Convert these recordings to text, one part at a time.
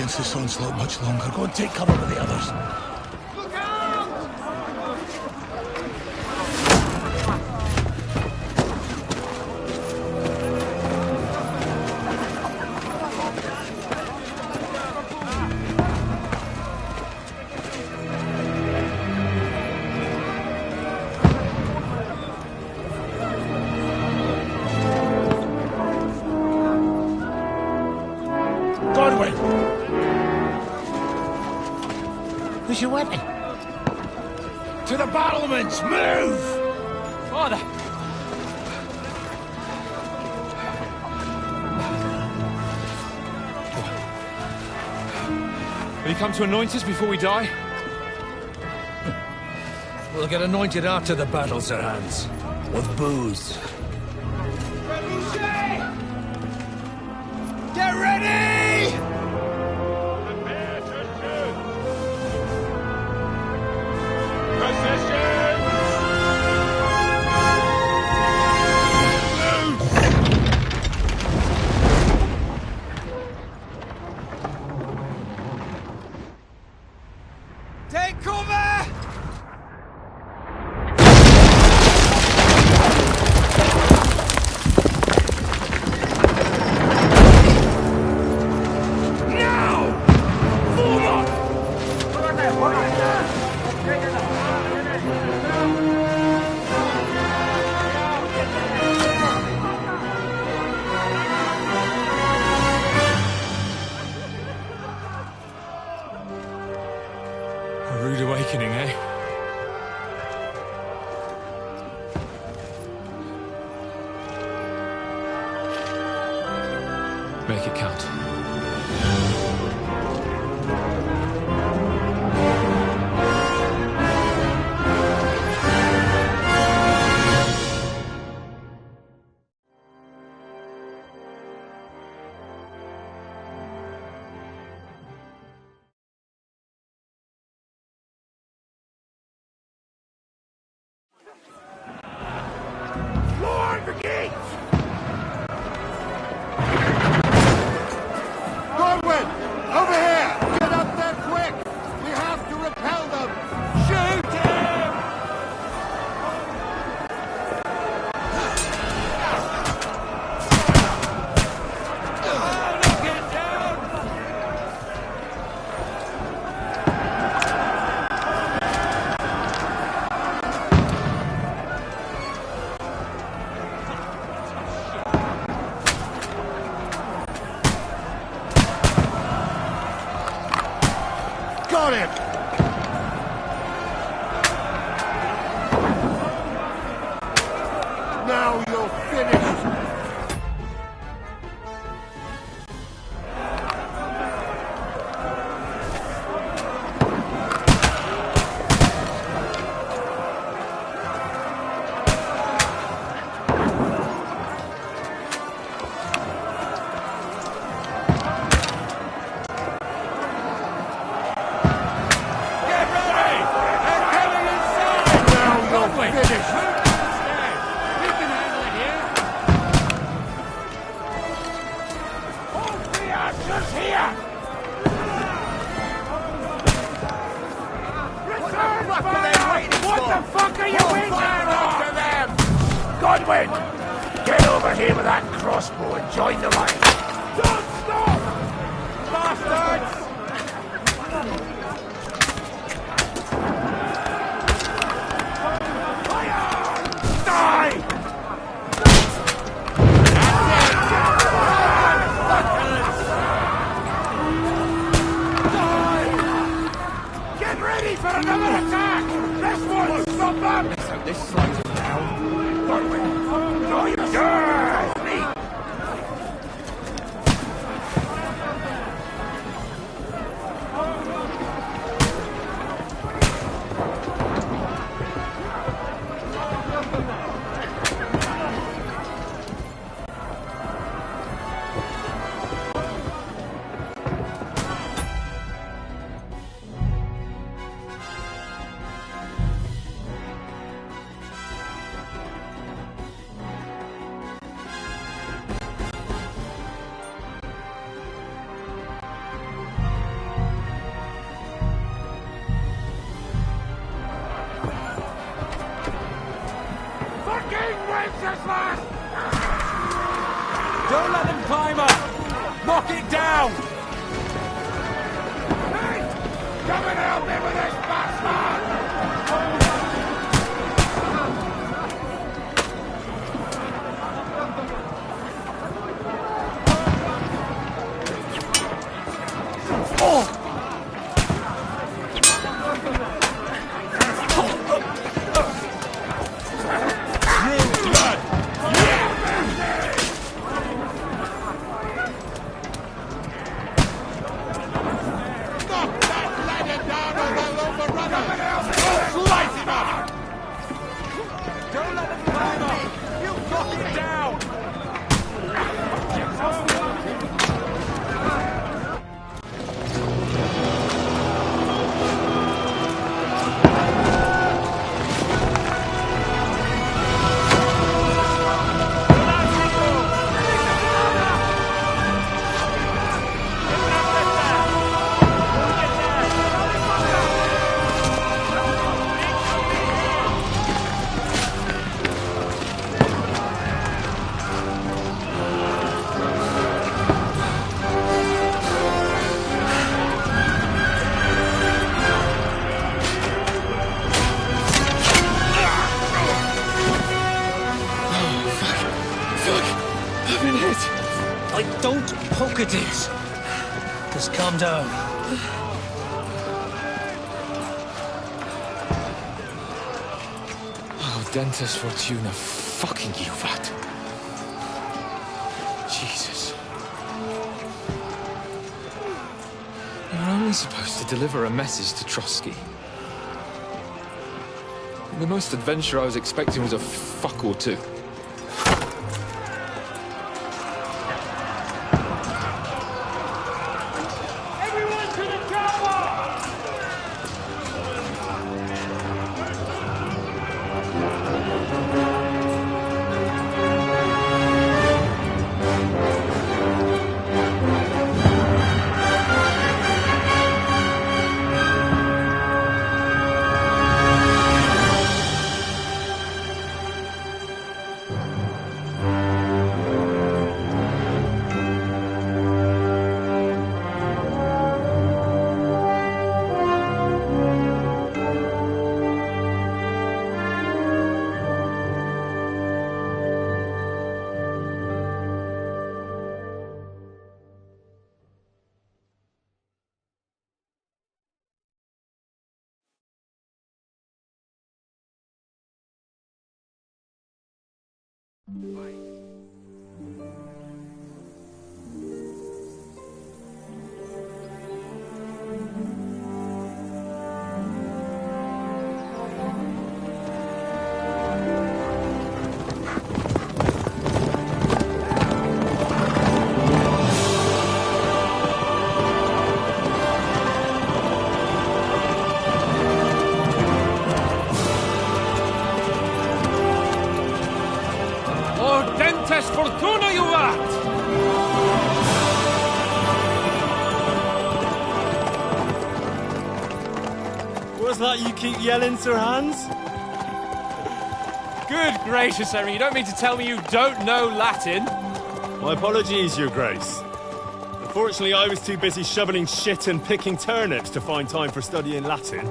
against this onslaught much longer. Go and take cover with the others. Look out! Who's you with? To the battlements! Move! Father! Will you come to anoint us before we die? We'll get anointed after the battle's at hand. With booze. Get ready! Prepare to shoot! Take cover! A rude awakening, eh? Make it count. Lord, the gates! Godwin! Over here! Get up there quick! We have to repel them! Shoot him! Get down! Got him! Now you're finished! Godwin! Get over here with that crossbow and join the line. Don't stop! Bastards! Fire! Die! Get ready for another attack! This one's not bad! So this slows us down. Godwin, draw your sword! Me! Wenceslas! Don't let them climb up! Knock it down! Hey! Come and help me with this bastard! Knock that ladder down or they'll overrun us! Slice him up! Don't let them climb up! You knock it down! Don't poke at it. Just calm down. Oh, Dentes Fortuna, fucking you, that. Jesus. You're only supposed to deliver a message to Trotsky. The most adventure I was expecting was a fuck or two. Fortuna, you vat! What's that you keep yelling, Sir Hans? Good gracious, Henry, you don't mean to tell me you don't know Latin? My apologies, Your Grace. Unfortunately, I was too busy shoveling shit and picking turnips to find time for studying Latin.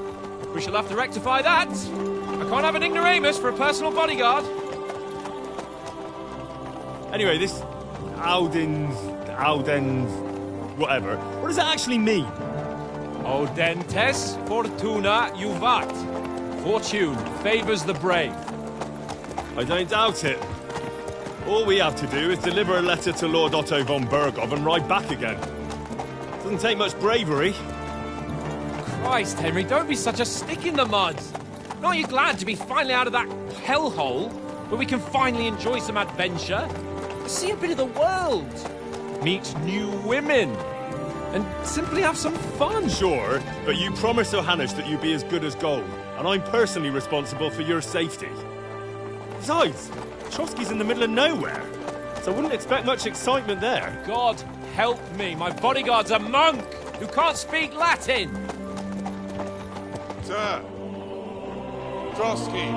We shall have to rectify that. I can't have an ignoramus for a personal bodyguard. Anyway, this Audens, whatever. What does that actually mean? Audentes Fortuna Juvat. Fortune favours the brave. I don't doubt it. All we have to do is deliver a letter to Lord Otto von Bergov and ride back again. Doesn't take much bravery. Christ, Henry, don't be such a stick in the mud. Aren't you glad to be finally out of that hellhole where we can finally enjoy some adventure? See a bit of the world. Meet new women. And simply have some fun. Sure, but you promised Johannes that you'd be as good as gold, and I'm personally responsible for your safety. Besides, Trotsky's in the middle of nowhere, so I wouldn't expect much excitement there. God help me, my bodyguard's a monk who can't speak Latin. Sir! Trotsky!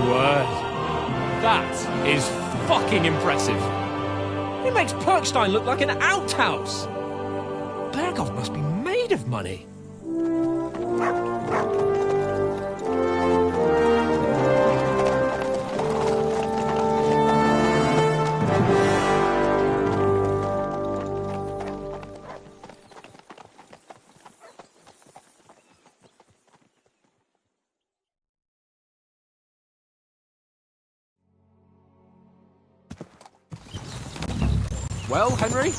word. That is fucking impressive. It makes Perkstein look like an outhouse. Berghoff must be made of money. Well, Henry,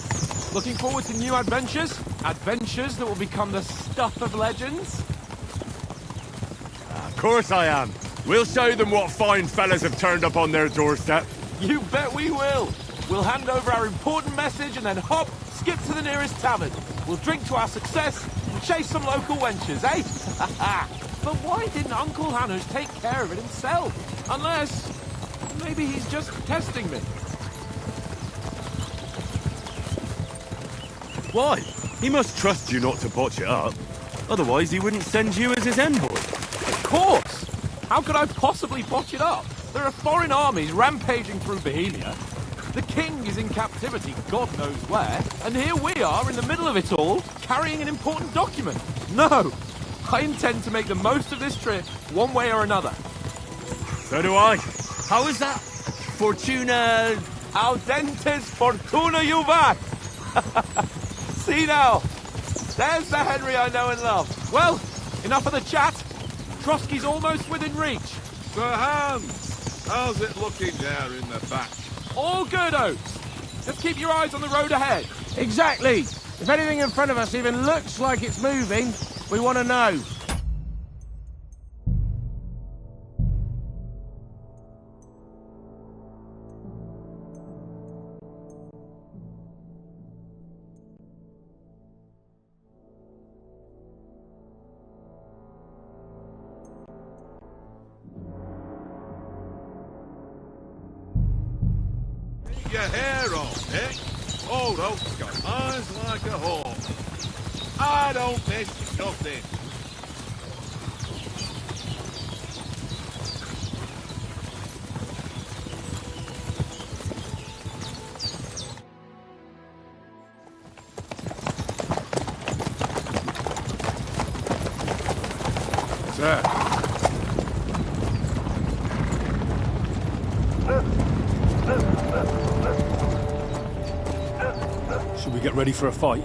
looking forward to new adventures? Adventures that will become the stuff of legends? Of course I am. We'll show them what fine fellas have turned up on their doorstep. You bet we will. We'll hand over our important message and then hop, skip to the nearest tavern. We'll drink to our success and chase some local wenches, eh? But why didn't Uncle Hanush take care of it himself? Unless, maybe he's just testing me. Why? He must trust you not to botch it up. Otherwise, he wouldn't send you as his envoy. Of course! How could I possibly botch it up? There are foreign armies rampaging through Bohemia. The king is in captivity, God knows where. And here we are in the middle of it all, carrying an important document. No! I intend to make the most of this trip, one way or another. So do I. How is that? Fortuna... Audentes fortuna juvat! See now, there's the Henry I know and love. Well, enough of the chat. Trotsky's almost within reach. Sir Hans, how's it looking there in the back? All good, Oates. Just keep your eyes on the road ahead. Exactly. If anything in front of us even looks like it's moving, we want to know. Your hair on, eh? Old Oak's got eyes like a hawk. I don't miss nothing. Sir. Should we get ready for a fight?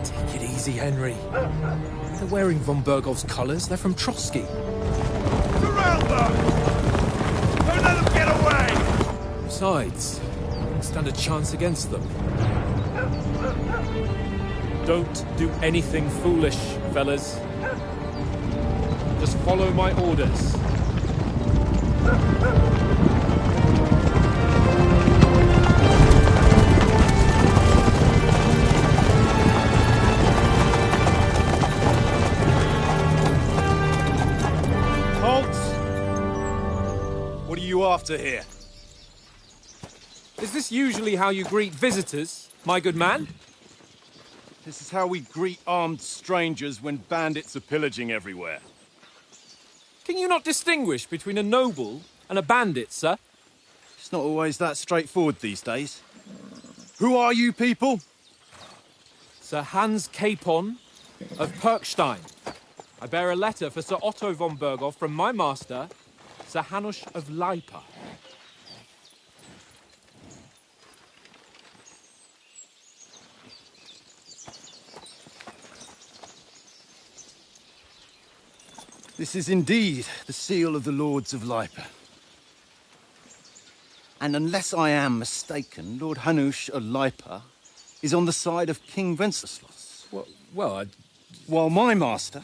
Take it easy, Henry. They're wearing von Berghoff's colours. They're from Trotsky. Surround them! Don't let them get away! Besides, we don't stand a chance against them. Don't do anything foolish, fellas. Just follow my orders. What are you after here? Is this usually how you greet visitors, my good man? This is how we greet armed strangers when bandits are pillaging everywhere. Can you not distinguish between a noble and a bandit, sir? It's not always that straightforward these days. Who are you people? Sir Hans Capon of Perkstein. I bear a letter for Sir Otto von Berghoff from my master, Sir Hanush of Lipa. This is indeed the seal of the Lords of Lipa. And unless I am mistaken, Lord Hanush of Lipa is on the side of King Wenceslas. While my master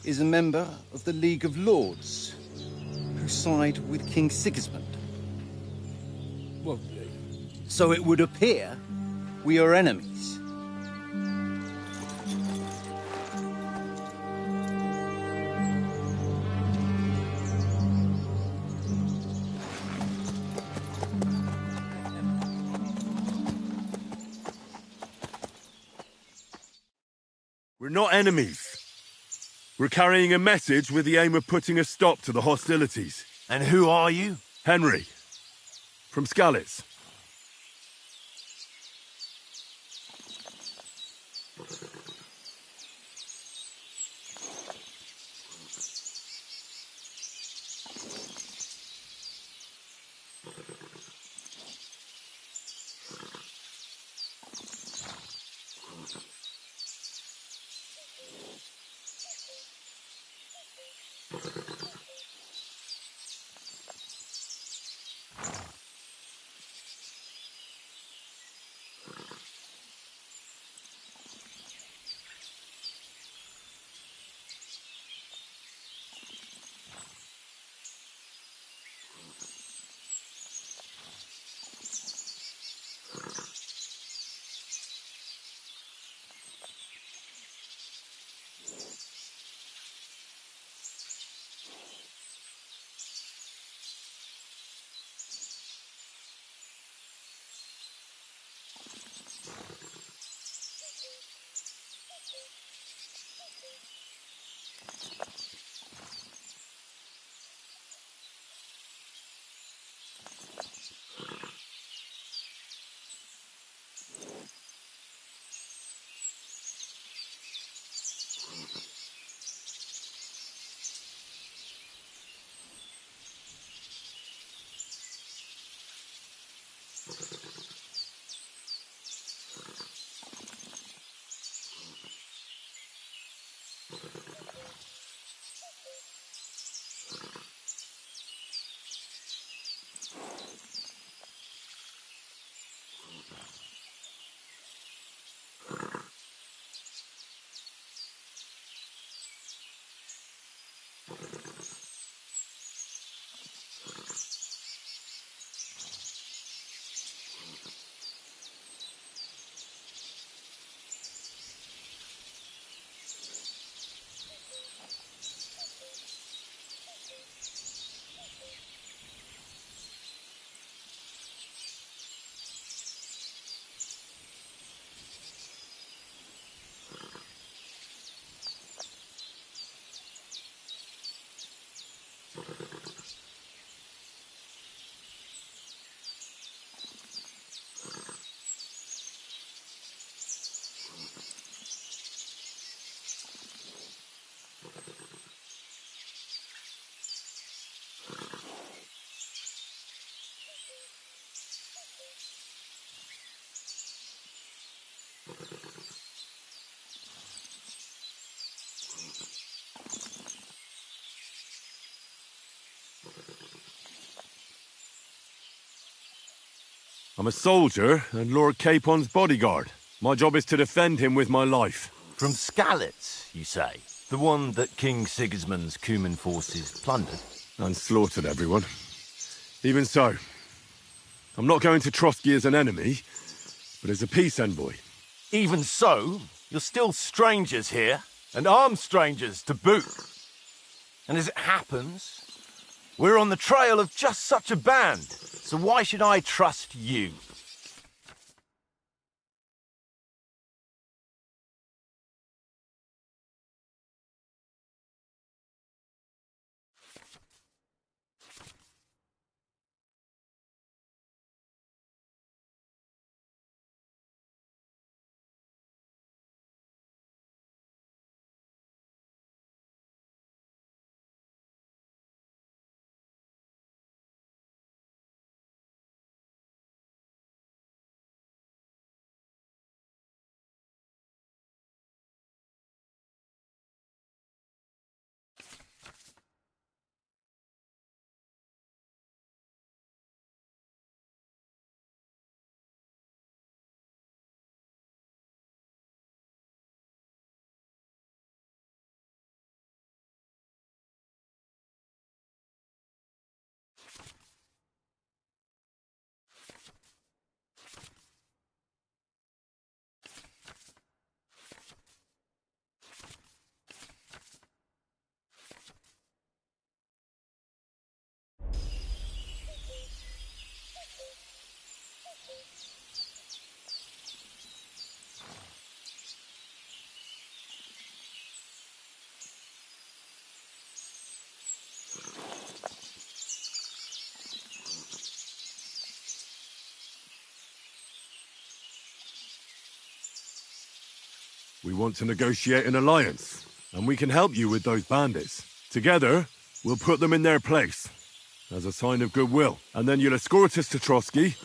is a member of the League of Lords, who side with King Sigismund. So it would appear we are enemies. We're not enemies. We're carrying a message with the aim of putting a stop to the hostilities. And who are you? Henry. From Skalitz. I'm a soldier and Lord Capon's bodyguard. My job is to defend him with my life. From Skalitz, you say? The one that King Sigismund's Cuman forces plundered? And slaughtered everyone. Even so, I'm not going to Trotsky as an enemy, but as a peace envoy. Even so, you're still strangers here, and armed strangers to boot. And as it happens, we're on the trail of just such a band, so why should I trust you? We want to negotiate an alliance, and we can help you with those bandits. Together, we'll put them in their place, as a sign of goodwill. And then you'll escort us to Trotsky,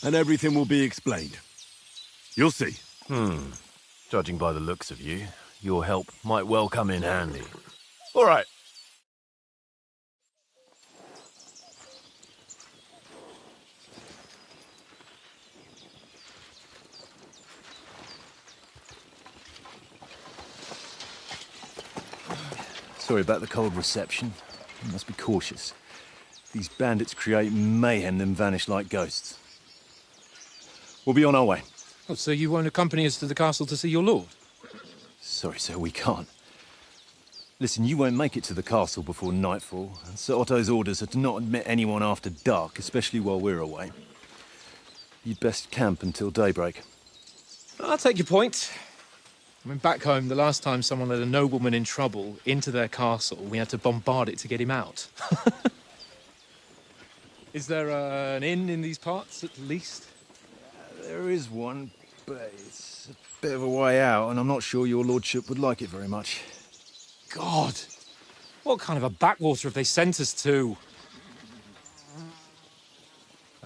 and everything will be explained. You'll see. Judging by the looks of you, your help might well come in handy. All right. Sorry about the cold reception. You must be cautious. These bandits create mayhem then vanish like ghosts. We'll be on our way. Oh, so you won't accompany us to the castle to see your lord? Sorry, sir, we can't. Listen, you won't make it to the castle before nightfall, and Sir Otto's orders are to not admit anyone after dark, especially while we're away. You'd best camp until daybreak. I'll take your point. I mean, back home, the last time someone led a nobleman in trouble into their castle, we had to bombard it to get him out. Is there an inn in these parts, at least? There is one, but it's a bit of a way out, and I'm not sure your lordship would like it very much. God! What kind of a backwater have they sent us to?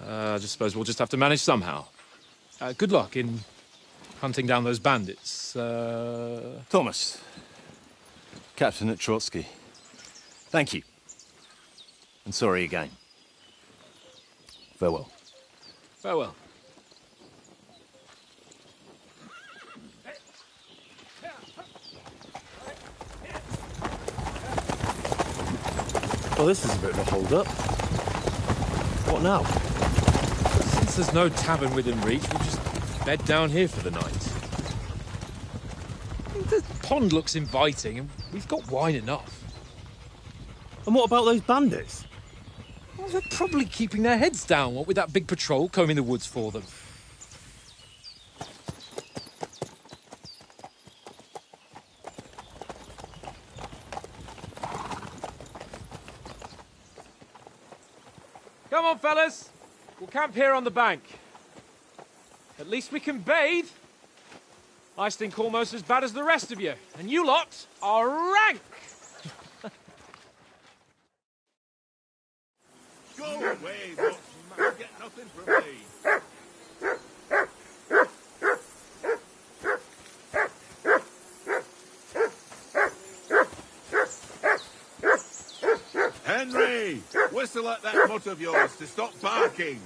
I just suppose we'll just have to manage somehow. Good luck in hunting down those bandits. Thomas, captain at Trotsky. Thank you. And sorry again. Farewell. Farewell. Well, this is a bit of a hold-up. What now? Since there's no tavern within reach, we'll just bed down here for the night. The pond looks inviting, and we've got wine enough. And what about those bandits? Well, they're probably keeping their heads down, what with that big patrol combing the woods for them. Come on, fellas. We'll camp here on the bank. At least we can bathe. I stink almost as bad as the rest of you, and you lot are rank. Go away, look. You might get nothing from me. Henry! Whistle at that mutt of yours to stop barking.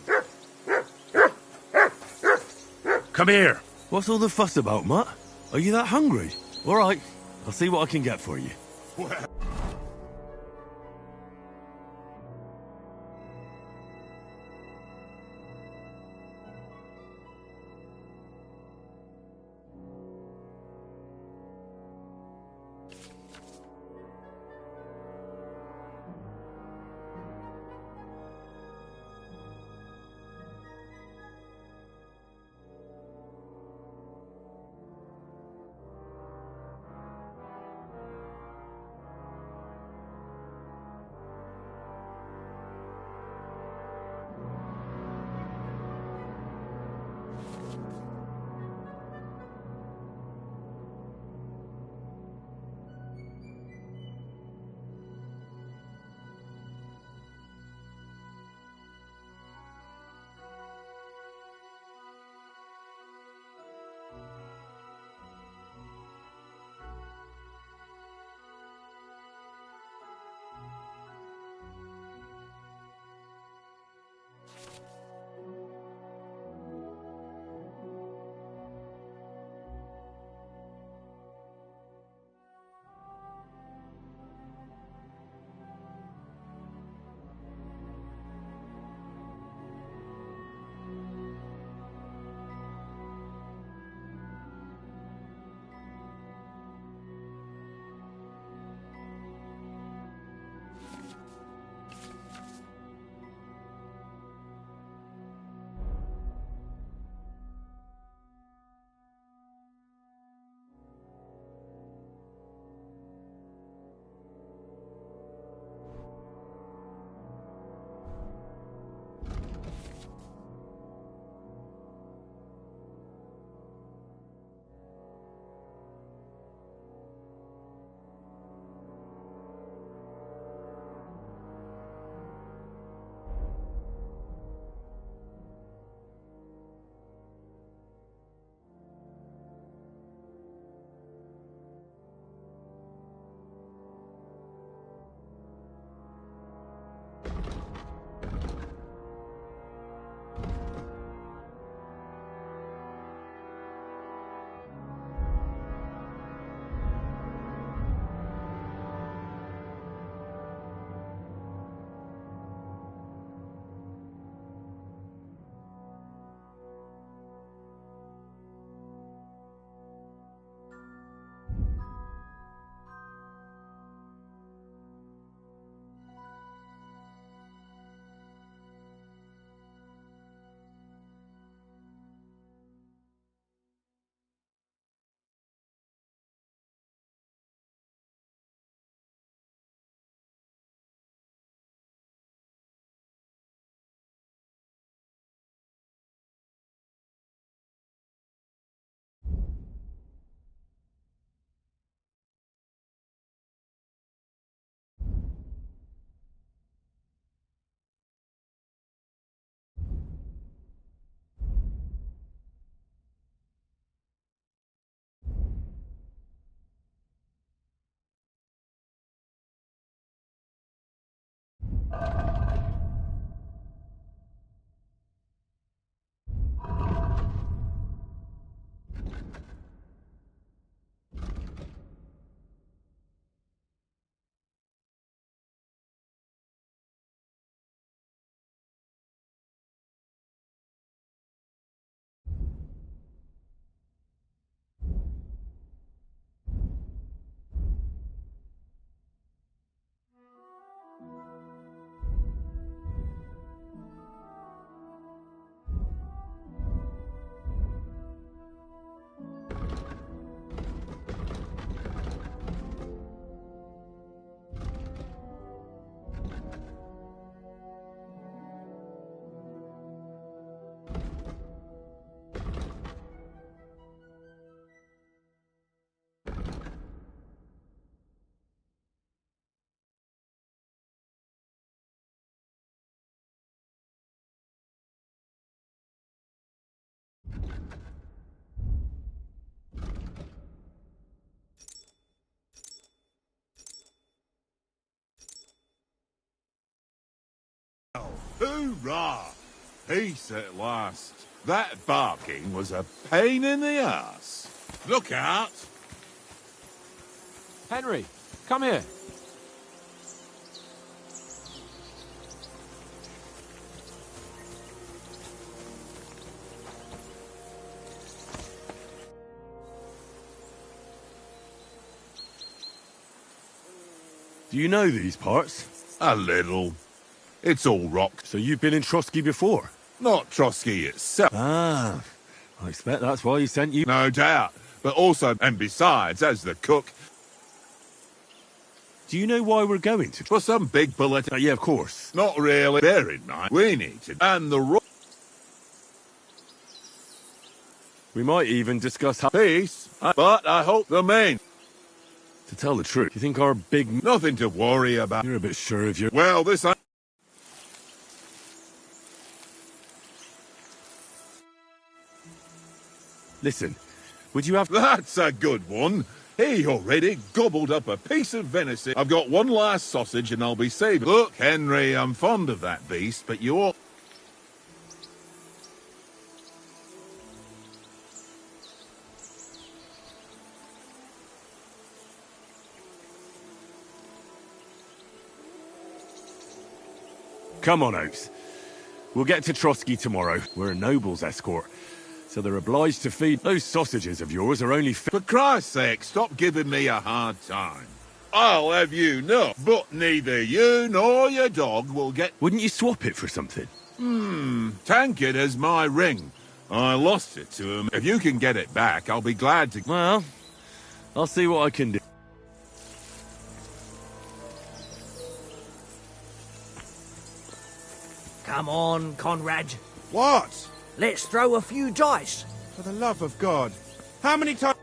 Come here. What's all the fuss about, Mutt? Are you that hungry? All right, I'll see what I can get for you. Well, Hurrah! Peace at last. That barking was a pain in the ass. Look out! Henry, come here. Do you know these parts? A little. It's all rock. So you've been in Trotsky before? Not Trotsky itself. Ah, I expect that's why he sent you. No doubt. But also, and besides, as the cook, Do you know why we're going to? for some big bullet. Yeah, of course. Not really. Bear in mind, we need to. And the We might even discuss how... peace. But I hope the main. To tell the truth, you think our big... Nothing to worry about. You're a bit sure of your... Well, this. Listen, would you have... That's a good one. He already gobbled up a piece of venison. I've got one last sausage and I'll be saved. Look, Henry, I'm fond of that beast, but you ought... Come on, Oaks. We'll get to Trotsky tomorrow. We're a noble's escort, so they're obliged to feed... Those sausages of yours are only... For Christ's sake, stop giving me a hard time. I'll have you know, but neither you nor your dog will get... Wouldn't you swap it for something? Tankard has my ring. I lost it to him. If you can get it back, I'll be glad to... Well, I'll see what I can do. Come on, Conrad. What? Let's throw a few dice. For the love of God. How many times...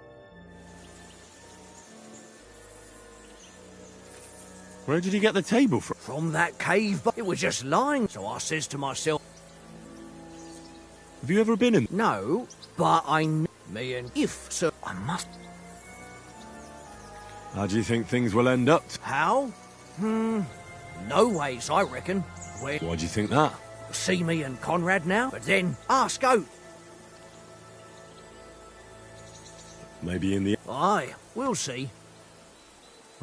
Where did you get the table from? From that cave, but it was just lying. So I says to myself, Have you ever been in... no, but I kn me and if, so I must. How do you think things will end up? How? No ways, I reckon. Where Why do you think that? see me and Conrad now, but then ask out. Maybe in the... Aye, we'll see.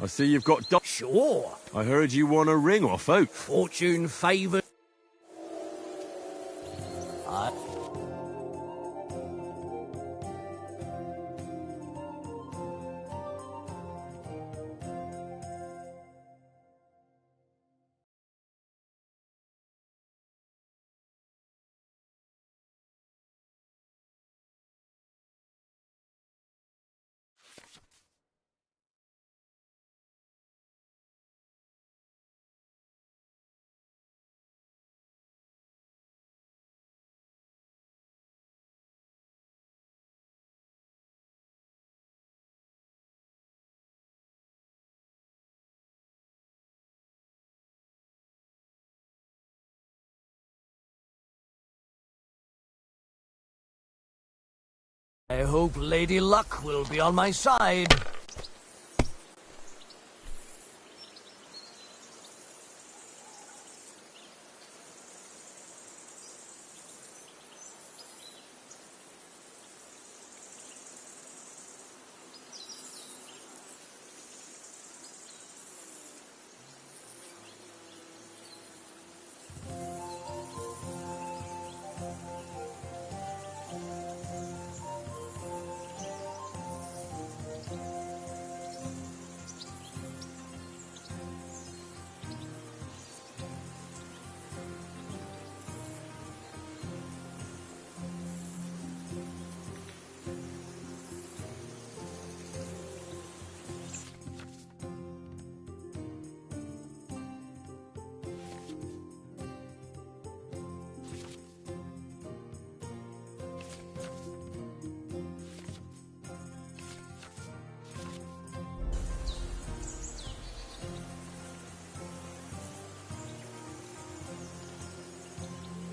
I see you've got... Sure. I heard you won a ring off Oak. Fortune favoured. I hope Lady Luck will be on my side.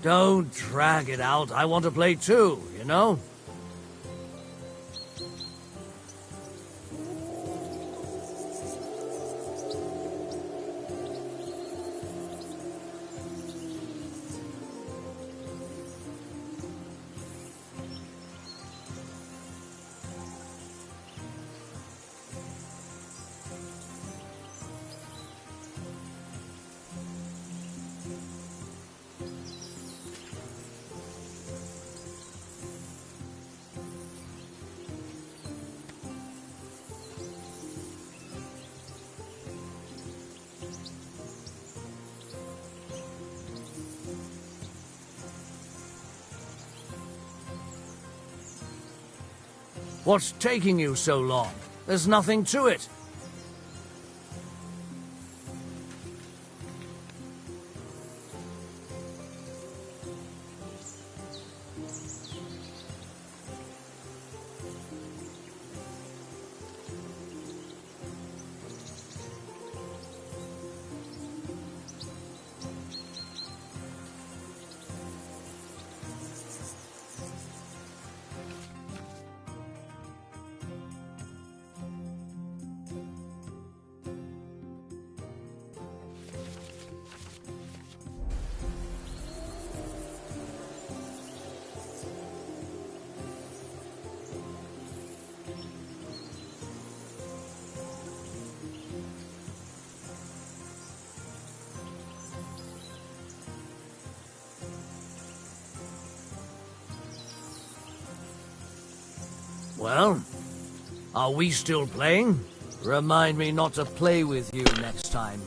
Don't drag it out. I want to play too, you know? What's taking you so long? There's nothing to it. Well, are we still playing? Remind me not to play with you next time.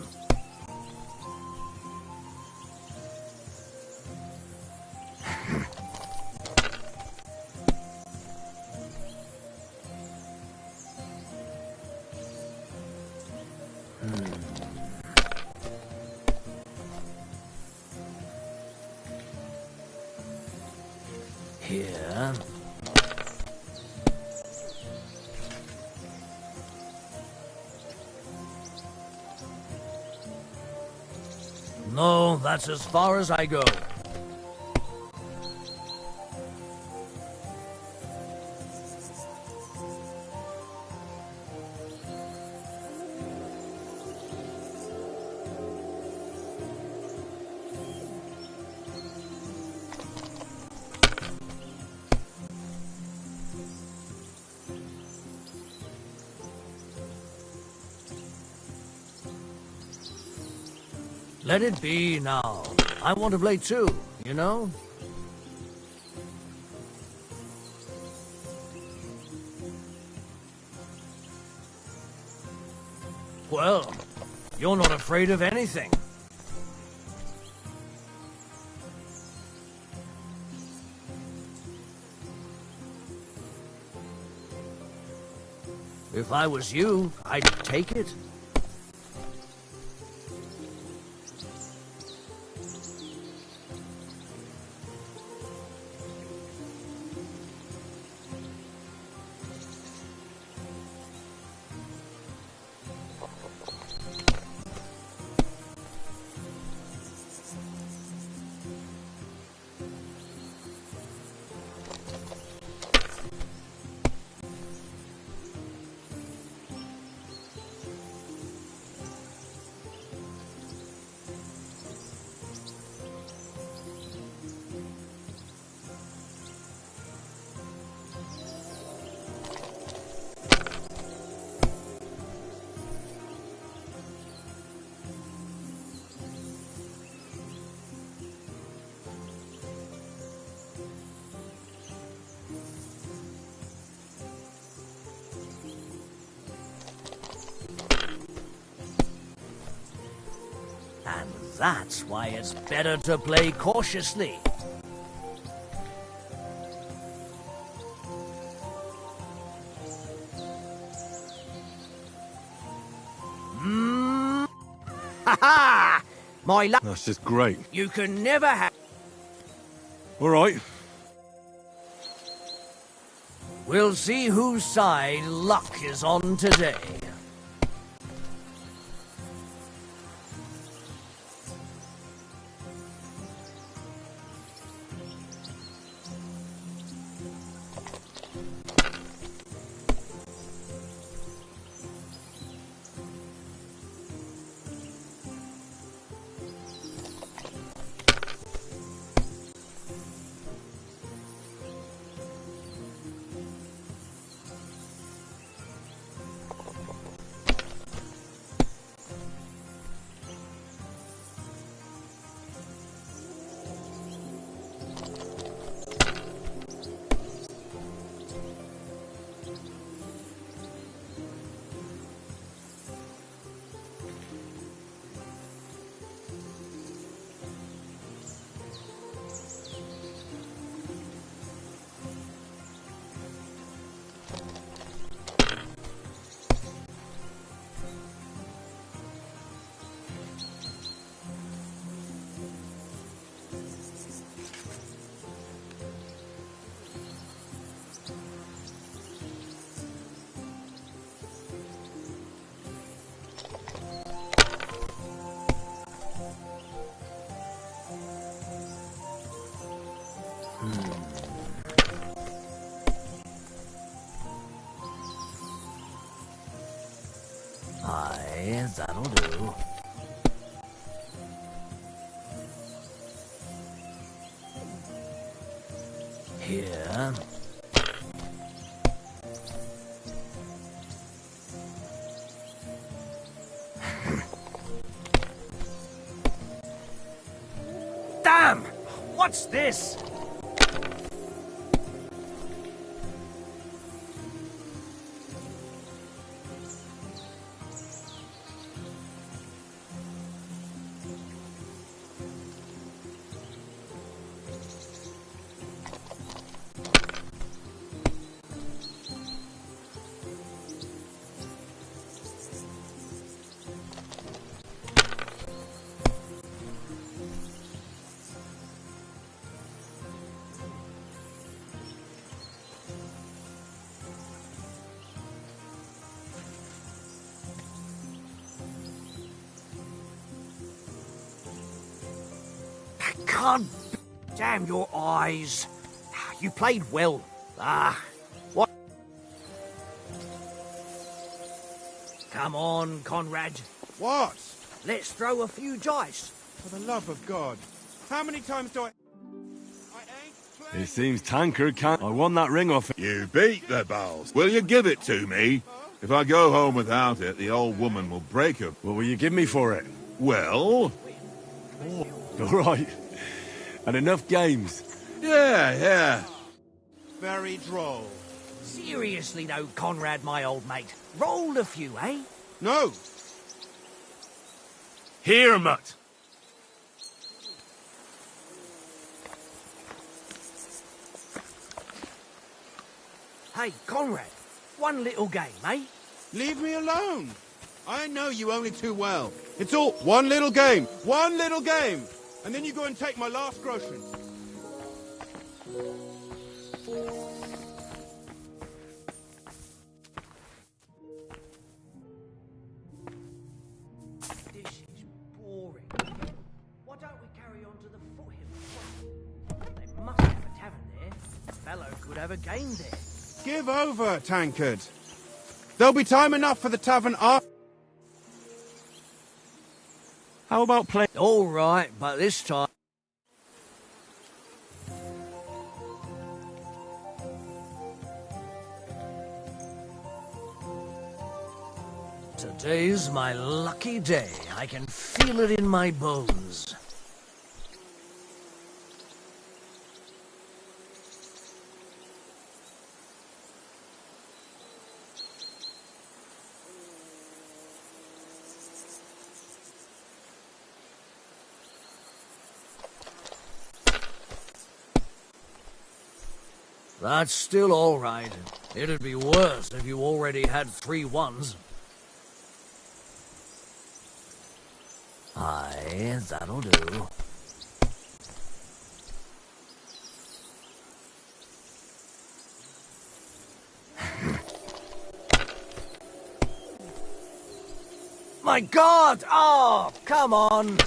Here. No, that's as far as I go. Let it be now. I want to play too, you know? Well, you're not afraid of anything. If I was you, I'd take it. And that's why it's better to play cautiously. Ha ha! My luck. That's just great. You can never have. All right. We'll see whose side luck is on today. that'll do. Here. Damn! What's this? God damn your eyes. You played well. What? Come on, Conrad. What? Let's throw a few dice. For the love of God. How many times do I ain't playing. It seems Tankard can't... I won that ring off... You beat the balls. Will you give it to me? If I go home without it, the old woman will break her. What will you give me for it? Well? All right. And enough games. Yeah. Very droll. Seriously though, Conrad, my old mate. Roll a few, eh? No. Here, Mutt. Hey, Conrad. One little game, eh? Leave me alone. I know you only too well. It's all one little game. One little game. And then you go and take my last groceries. This is boring. Why don't we carry on to the foothill? They must have a tavern there. A fellow could have a game there. Give over, Tankard. There'll be time enough for the tavern after. How about play... All right, but this time... Today's my lucky day. I can feel it in my bones. That's still all right. It'd be worse if you already had 3 ones. Aye, that'll do. My God! Oh, come on!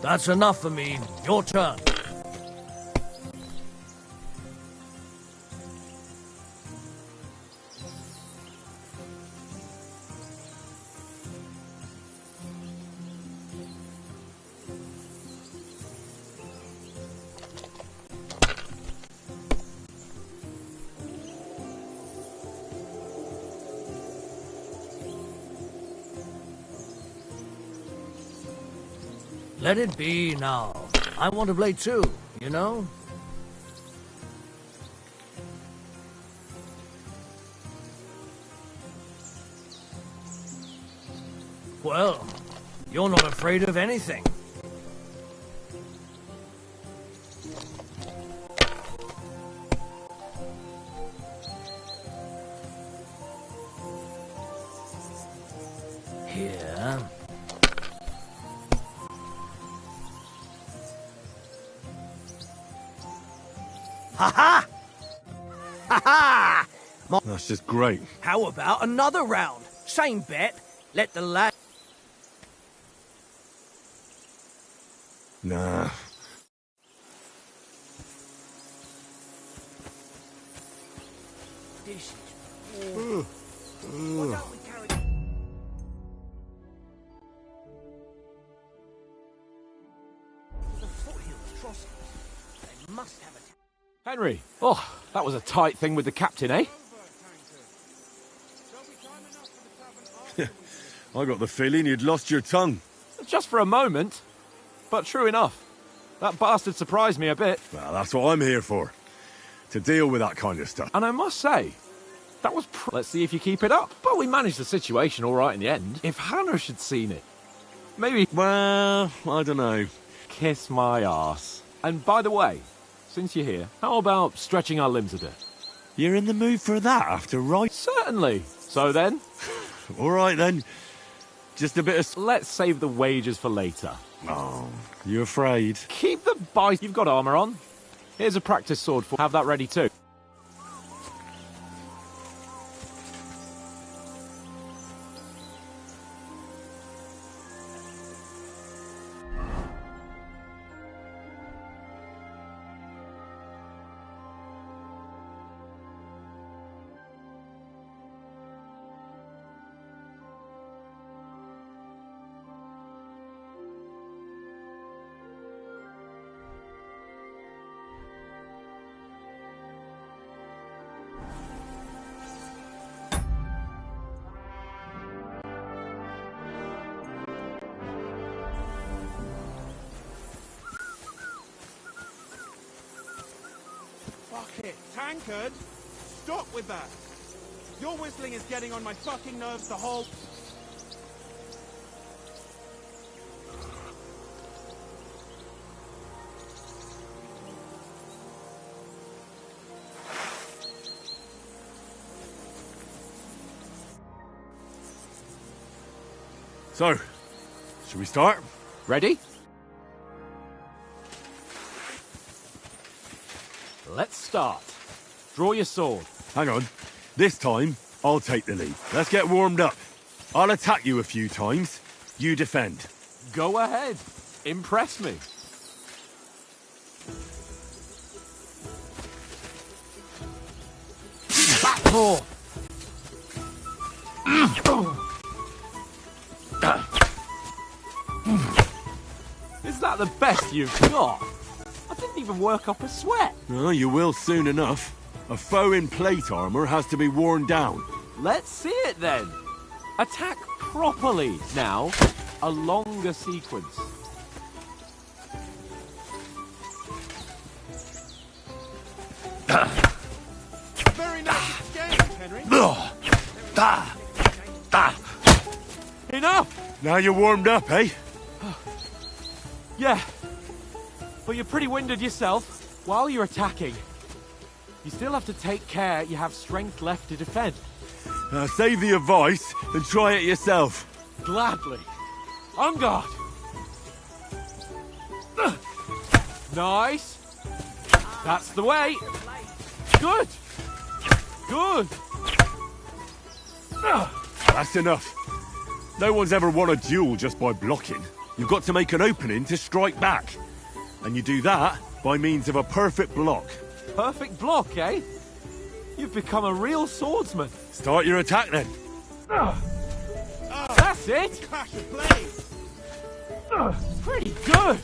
That's enough for me. Your turn. Let it be now. I want to play too, you know? Well, you're not afraid of anything. Here. Ha-ha! Ha-ha! That's just great. How about another round? Same bet. Let the lad... Nah. This is... Why don't we carry... The foothills, Trotsky. They must have a... Henry, oh, that was a tight thing with the captain, eh? I got the feeling you'd lost your tongue. Just for a moment. But true enough. That bastard surprised me a bit. Well, that's what I'm here for. To deal with that kind of stuff. And I must say, that was let's see if you keep it up. But we managed the situation all right in the end. If Hannah had seen it, maybe... Well, I don't know. Kiss my arse. And by the way, since you're here, how about stretching our limbs a bit? You're in the mood for that after right? Certainly. So then? All right then. Just a bit of... Let's save the wages for later. Oh, you afraid? Keep the bite. You've got armour on. Here's a practice sword for... Have that ready too. Fuck it. Tankard? Stop with that. Your whistling is getting on my fucking nerves the whole... So, should we start? Ready? Let's start. Draw your sword. Hang on. This time, I'll take the lead. Let's get warmed up. I'll attack you a few times. You defend. Go ahead. Impress me. Oh. Is that the best you've got? I didn't even work up a sweat. Oh, you will soon enough. A foe in plate armor has to be worn down. Let's see it then. Attack properly. Now, a longer sequence. Very nice exchange, Henry. Enough! Now you're warmed up, eh? Yeah. But you're pretty winded yourself. While you're attacking, you still have to take care you have strength left to defend. Save the advice and try it yourself. Gladly. On guard. Nice. That's the way. Good. Good. That's enough. No one's ever won a duel just by blocking. You've got to make an opening to strike back. And you do that by means of a perfect block. Perfect block, eh? You've become a real swordsman. Start your attack then. That's it. Clash of blades. Pretty good.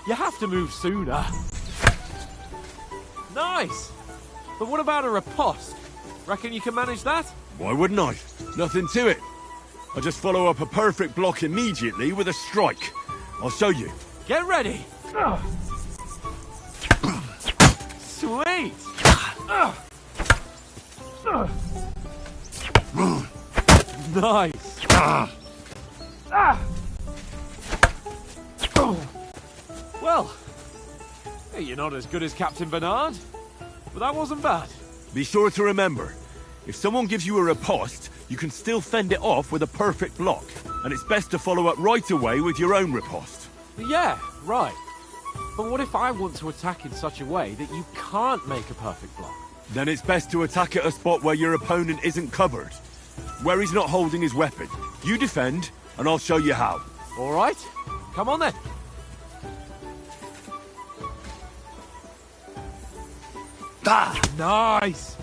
You have to move sooner. Nice. But what about a riposte? Reckon you can manage that? Why wouldn't I? Nothing to it. I just follow up a perfect block immediately with a strike. I'll show you. Get ready. Sweet! Nice! Well, hey, you're not as good as Captain Bernard, but that wasn't bad. Be sure to remember, if someone gives you a riposte, you can still fend it off with a perfect block. And it's best to follow up right away with your own riposte. Yeah, right. But what if I want to attack in such a way that you can't make a perfect block? Then it's best to attack at a spot where your opponent isn't covered. Where he's not holding his weapon. You defend, and I'll show you how. All right, come on then. Nice!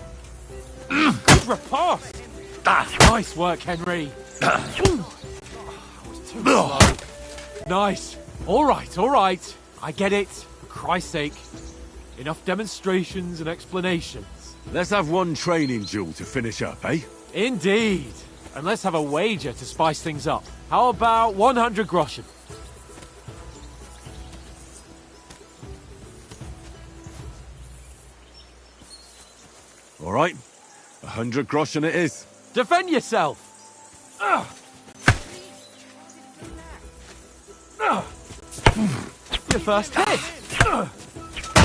Good riposte! Nice work, Henry. That was too slow. Nice. All right. I get it. For Christ's sake. Enough demonstrations and explanations. Let's have one training duel to finish up, eh? Indeed. And let's have a wager to spice things up. How about 100 groschen? All right. 100 groschen it is. Defend yourself! Your first hit!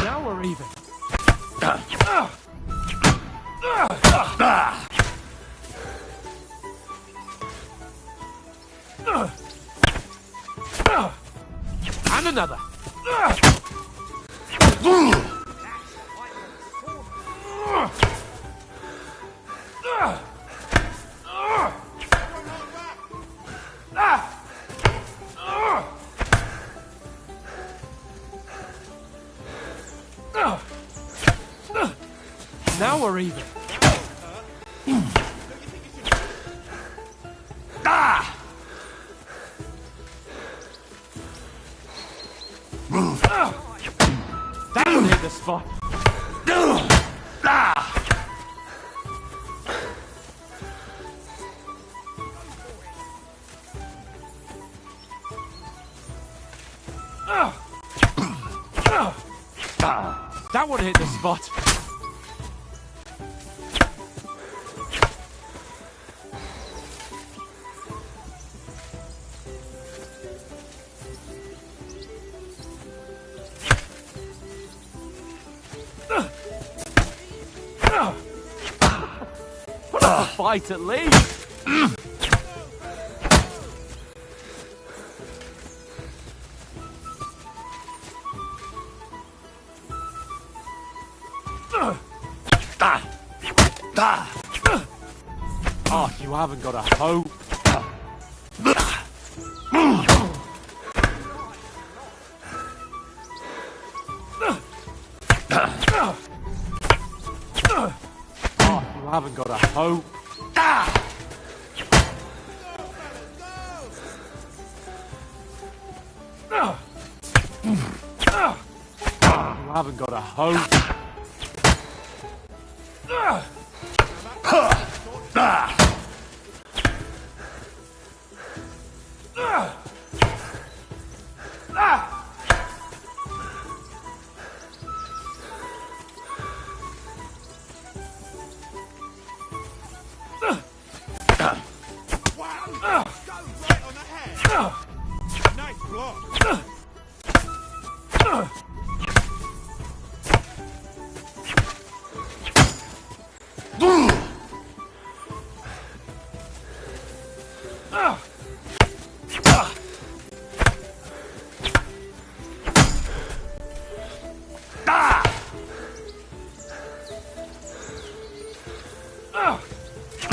Now we're even. And another! Now we're even. That one hit the spot. That one hit the spot. Put up a fight at least. Oh, you haven't got a hope. Oh, you haven't got a hope. You haven't got a hope.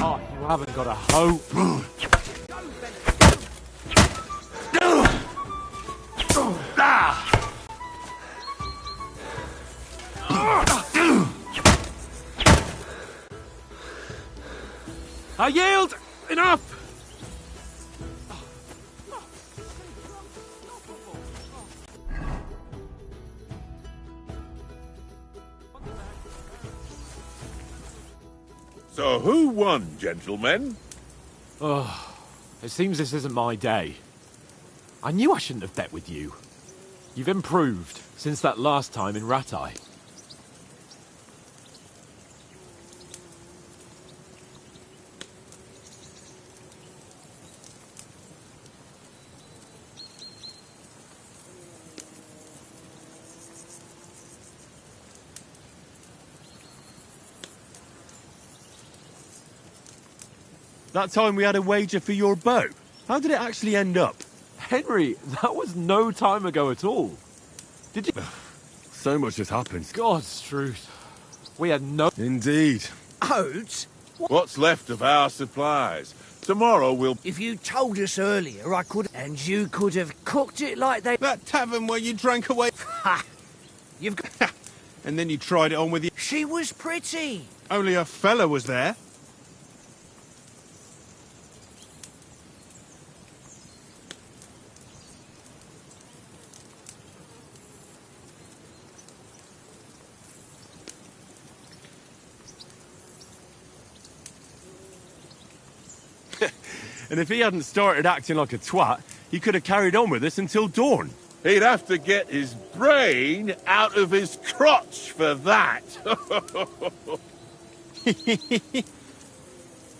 Oh, you haven't got a hope. I yield! Enough! So who won, gentlemen? Oh, it seems this isn't my day. I knew I shouldn't have bet with you. You've improved since that last time in Ratai. That time we had a wager for your bow. How did it actually end up? Henry, that was no time ago at all. Did you... So much has happened. God's truth. We had no... Indeed. Oats? What's left of our supplies? Tomorrow we'll... If you told us earlier, I could... And you could have cooked it like they... That tavern where you drank away... Ha! You've got... And then you tried it on with you. She was pretty. Only a fella was there. And if he hadn't started acting like a twat, he could have carried on with us until dawn. He'd have to get his brain out of his crotch for that.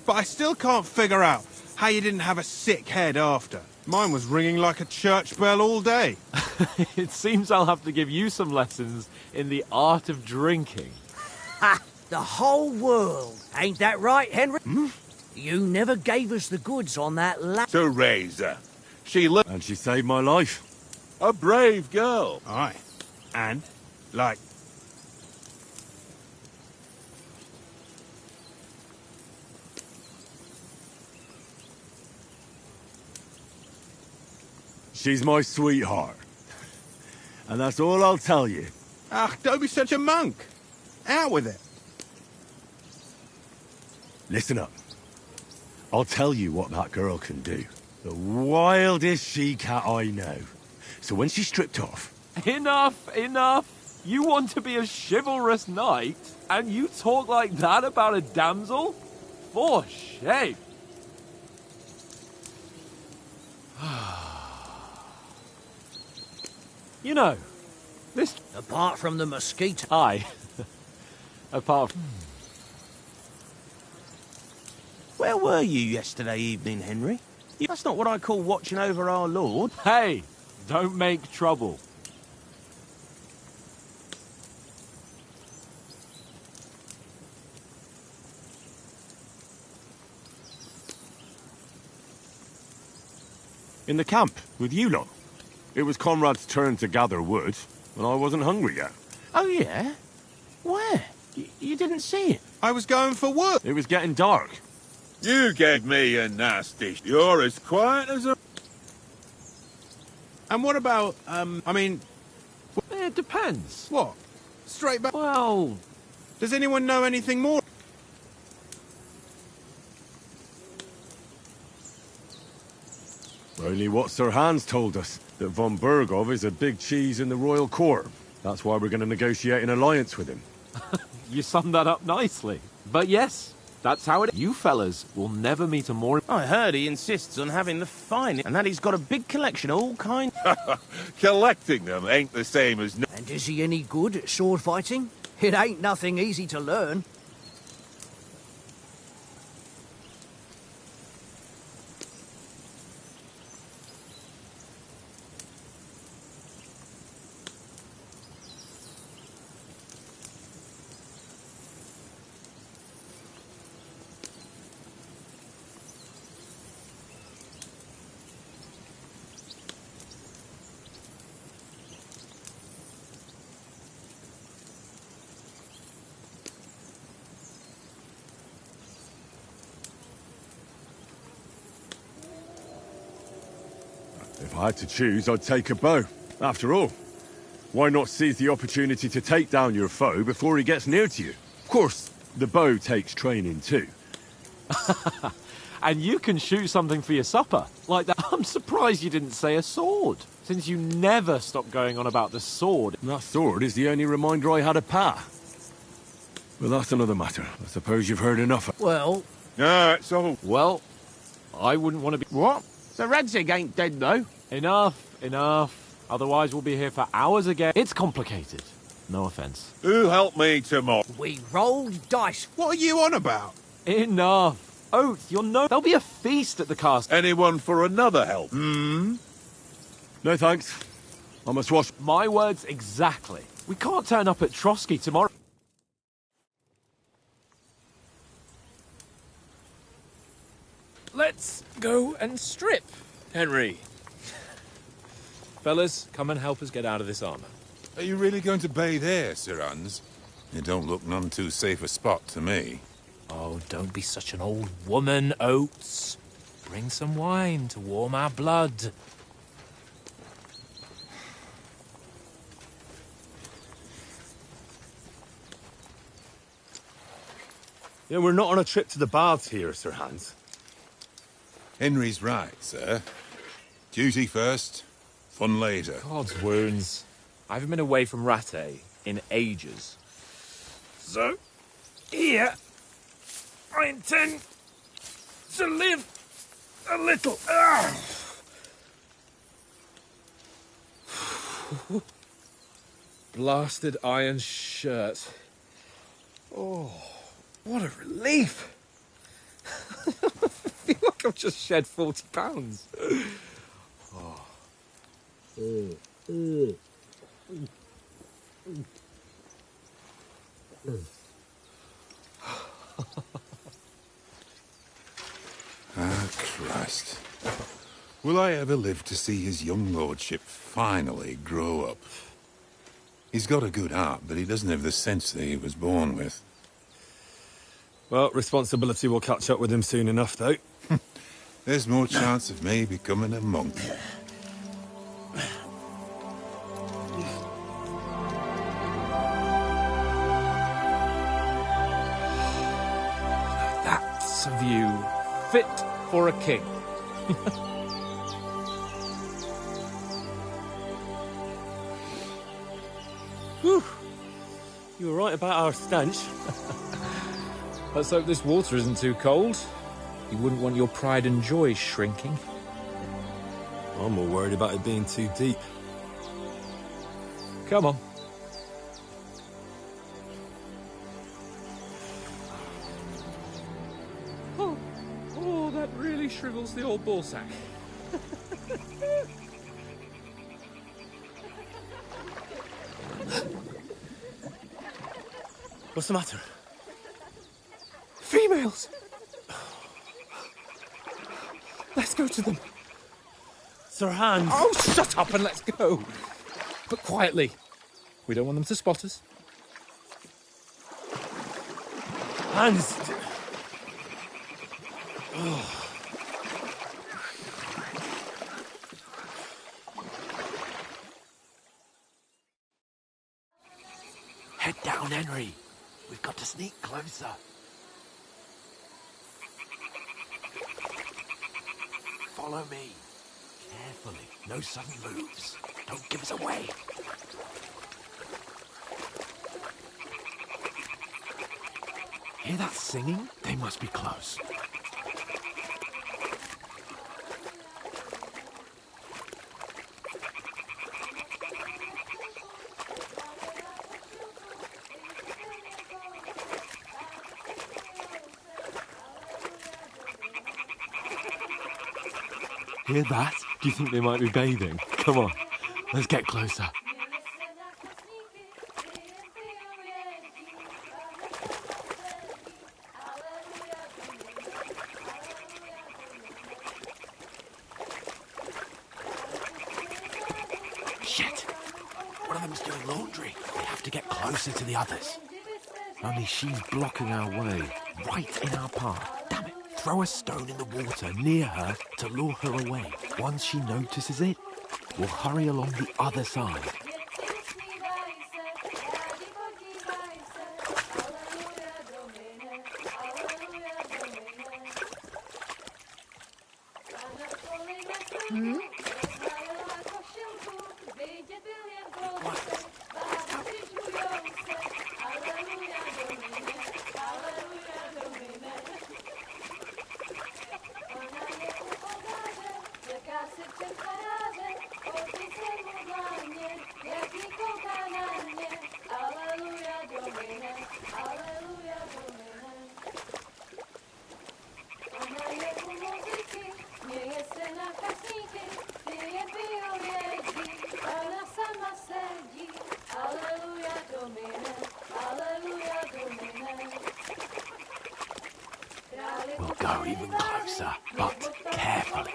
But I still can't figure out how you didn't have a sick head after. Mine was ringing like a church bell all day. It seems I'll have to give you some lessons in the art of drinking. Ha! The whole world. Ain't that right, Henry? You never gave us the goods on that To Razor. And she saved my life. A brave girl. Aye. And, like... She's my sweetheart. And that's all I'll tell you. Ah, don't be such a monk. Out with it. Listen up. I'll tell you what that girl can do. The wildest she-cat I know. So when she's stripped off... Enough, enough. You want to be a chivalrous knight, and you talk like that about a damsel? For shame. You know, this... Apart from the mosquito... Aye. Apart from... Where were you yesterday evening, Henry? That's not what I call watching over our Lord. Hey, don't make trouble. In the camp, with you lot. It was Conrad's turn to gather wood, and I wasn't hungry yet. Oh, yeah? Where? You didn't see it? I was going for work. It was getting dark. You gave me a nasty... You're as quiet as a... And what about, I mean... It depends. What? Straight back... Well... Does anyone know anything more? Only what Sir Hans told us, that von Bergov is a big cheese in the royal court. That's why we're going to negotiate an alliance with him. You summed that up nicely. But yes, that's how it is. You fellas will never meet a more... I heard he insists on having the finest, and that he's got a big collection of all kinds... Collecting them ain't the same as... And is he any good at sword fighting? It ain't nothing easy to learn. If I had to choose, I'd take a bow. After all, why not seize the opportunity to take down your foe before he gets near to you? Of course, the bow takes training too. And you can shoot something for your supper. Like that. I'm surprised you didn't say a sword, since you never stop going on about the sword. That sword is the only reminder I had of Pa. But that's another matter. I suppose you've heard enough. Well... No, it's all... Well, I wouldn't want to be... What? The Radzig ain't dead, though. Enough, enough. Otherwise we'll be here for hours again. It's complicated. No offence. Who helped me tomorrow? We rolled dice. What are you on about? Enough. Oath, you'll know... There'll be a feast at the castle. Anyone for another help? No thanks. I must wash... My words exactly. We can't turn up at Trotsky tomorrow. go and strip, Henry. Fellas, come and help us get out of this armor. Are you really going to bathe here, Sir Hans? It don't look none too safe a spot to me. Oh, don't be such an old woman, Oates. Bring some wine to warm our blood. Yeah, we're not on a trip to the baths here, Sir Hans. Henry's right, sir. Duty first, fun later. God's wounds. I haven't been away from Rattay in ages. So, here, I intend to live a little. Blasted iron shirt. Oh, what a relief. I feel like I've just shed 40 pounds. Oh. Ah, Christ. Will I ever live to see his young lordship finally grow up? He's got a good heart, but he doesn't have the sense that he was born with. Well, responsibility will catch up with him soon enough, though. There's more chance of me becoming a monk. That's a view fit for a king. Whew. You were right about our stench. Let's hope this water isn't too cold. You wouldn't want your pride and joy shrinking. I'm more worried about it being too deep. Come on. Oh, that really shrivels the old ball sack. What's the matter? Females! Let's go to them. Sir Hans! Oh, shut up and let's go. But quietly. We don't want them to spot us. Hans! Oh. Head down, Henry. We've got to sneak closer. Follow me. Carefully. No sudden moves. Don't give us away. Hear that singing? They must be close. Hear that? Do you think they might be bathing? Come on, let's get closer. Shit! One of them's doing laundry. We have to get closer to the others. Only she's blocking our way, right in our path. Damn it! Throw a stone in the water near her to lure her away. Once she notices it, we'll hurry along the other side. We'll go even closer, but carefully.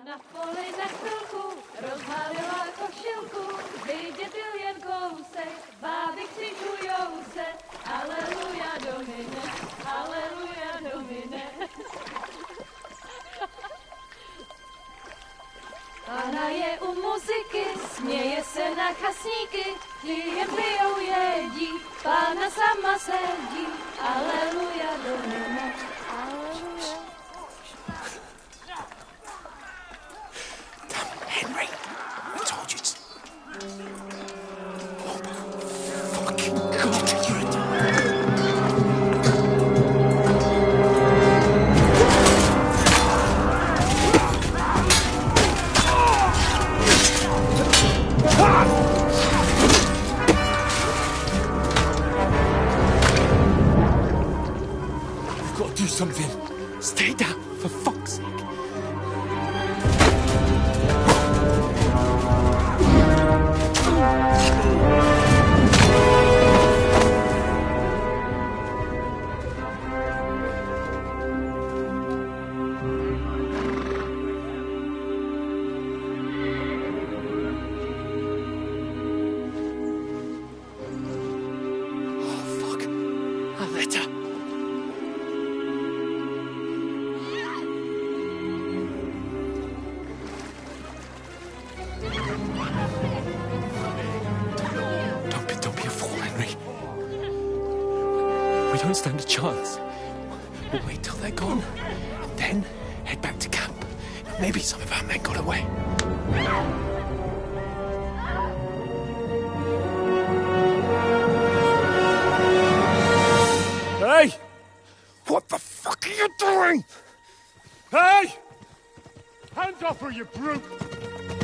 Na poli za chvilku rozhalila košilku, vidět byl jen kousek, báby křičujou se, aleluja domine, aleluja domine. Pána je u muziky, směje se na chasníky, ti jen pijou jedí, pána sama sedí, aleluja domine, aleluja. Henry, I told you to... Oh, fucking God, you're a... We've got to do something. Stay down, for fuck's sake. We don't stand a chance. We'll wait till they're gone, and then head back to camp. Maybe some of our men got away. Hey! What the fuck are you doing? Hey! Hands off her, you brute!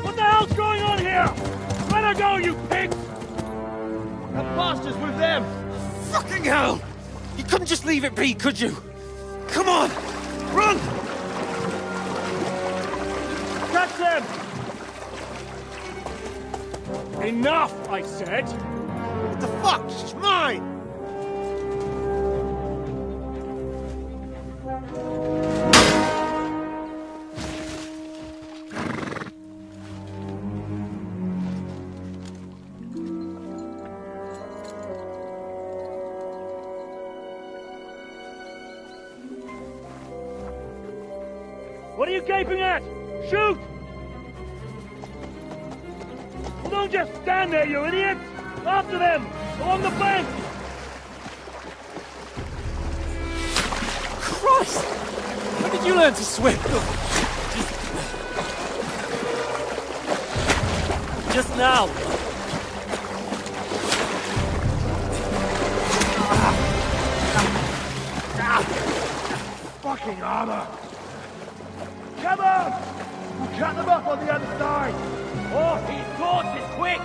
What the hell's going on here? Let her go, you pigs! That bastard's with them! Fucking hell! You couldn't just leave it be, could you? Come on! Run! Catch them! Enough, I said! What the fuck? It's mine! What are you gaping at? Shoot! Well, don't just stand there, you idiots! After them! Along the bank! Christ! When did you learn to swim? Just now! Fucking armor! Come on! We'll cut them off on the other side! Oh, he's torches, quick!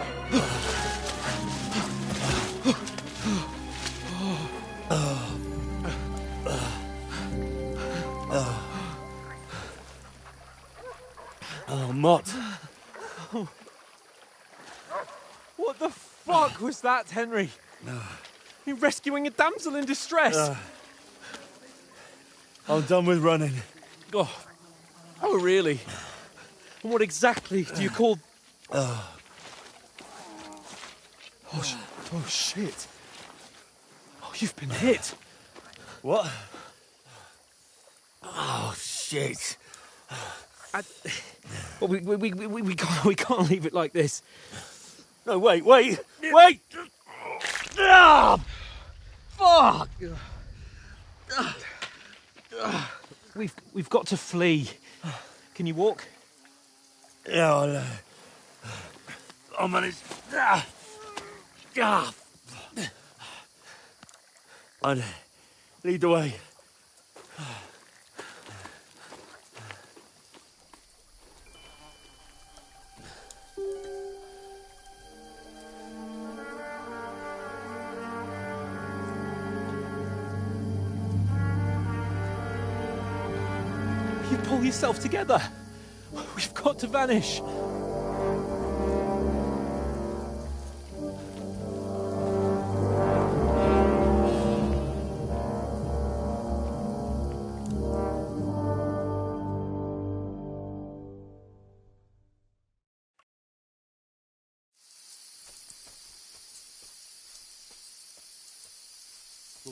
Oh, Mott. What the fuck was that, Henry? You're rescuing a damsel in distress. I'm done with running. Oh, really? And what exactly do you call... Oh, shit. Oh, you've been hit. What? Oh, shit. Well, we can't leave it like this. No, wait! Ah! Fuck! We've got to flee. Can you walk? Yeah, I'll manage. I'd lead the way. You pull yourself together. We've got to vanish.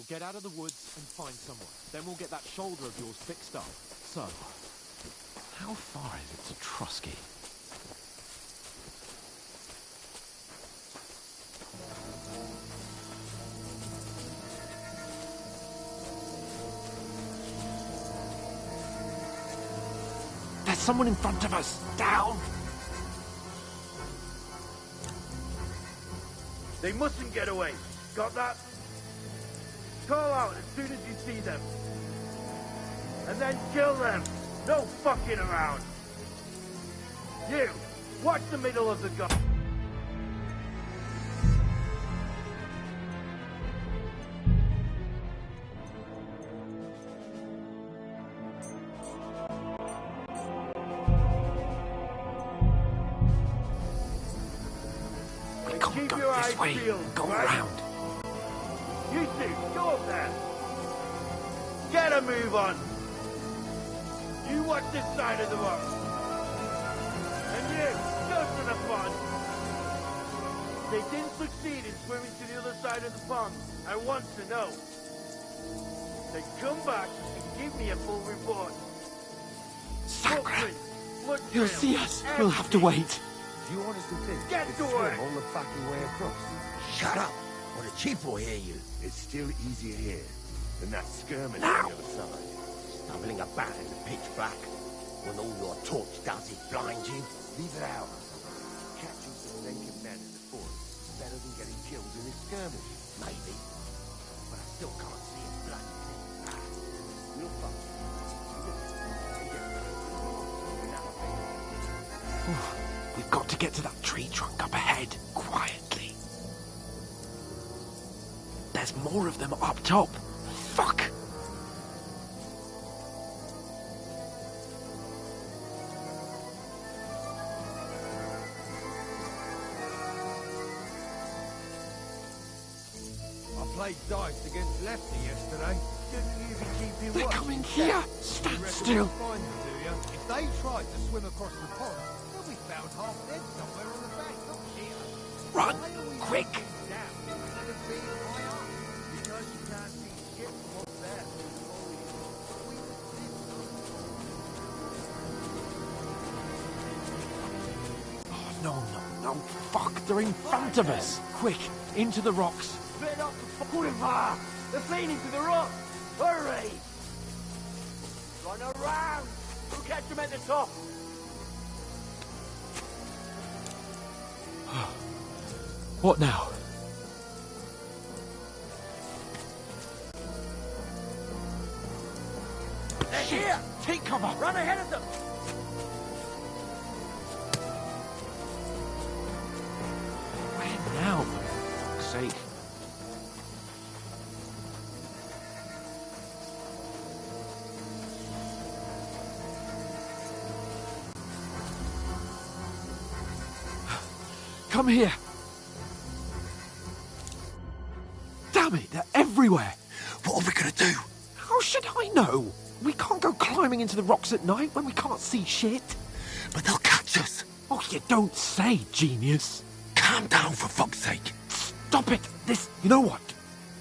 We'll get out of the woods and find someone. Then we'll get that shoulder of yours fixed up. So, how far is it to Trusky? There's someone in front of us! Down! They mustn't get away. Got that? Call out as soon as you see them. And then kill them. No fucking around. You, watch the middle of the gun. We can't go this way. Go around. You two, go up there. Get a move on. You watch this side of the rock. And you, go to the pond. They didn't succeed in swimming to the other side of the pond. I want to know. Then come back and give me a full report. Sacra! He'll see us. We'll have to wait. Do you honestly think Get you to can swim work. all the fucking way across? Shut up, or the chief will hear you. It's still easier here than that skirmish Now. on the other side. Stumbling about in the pitch black, when all your torch does is blind you. Leave it out. Catching some naked men in the forest is better than getting killed in a skirmish. Maybe, but I still can't see it bloody. We'll fuck. We've got to get to that tree trunk up ahead, quietly. There's more of them up top. Fuck! I played dice against Lefty yesterday. Didn't even keep you They're watch. coming here! Stand You reckon still! we'll find them, do you? If they tried to swim across the pond, they'll be found half dead somewhere on the bank, not here. Run! Why are we Quick! looking down instead of being high up? Because you can't see shit from up there. Oh, no, no, no. Fuck, they're in front of us. Quick, into the rocks. Split up the fucking fire. They're fleeing to the rock. Hurry! Run around. We'll catch them at the top. What now? They're here. Take cover! Run ahead of them. Where now, for fuck's sake? Come here! Damn it, they're everywhere! What are we gonna do? How should I know? We can't go climbing into the rocks at night when we can't see shit. But they'll catch us. Oh, you don't say, genius. Calm down, for fuck's sake. Stop it! You know what?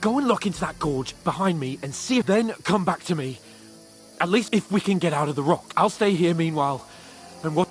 Go and look into that gorge behind me and see if then come back to me. At least if we can get out of the rock. I'll stay here meanwhile. And what...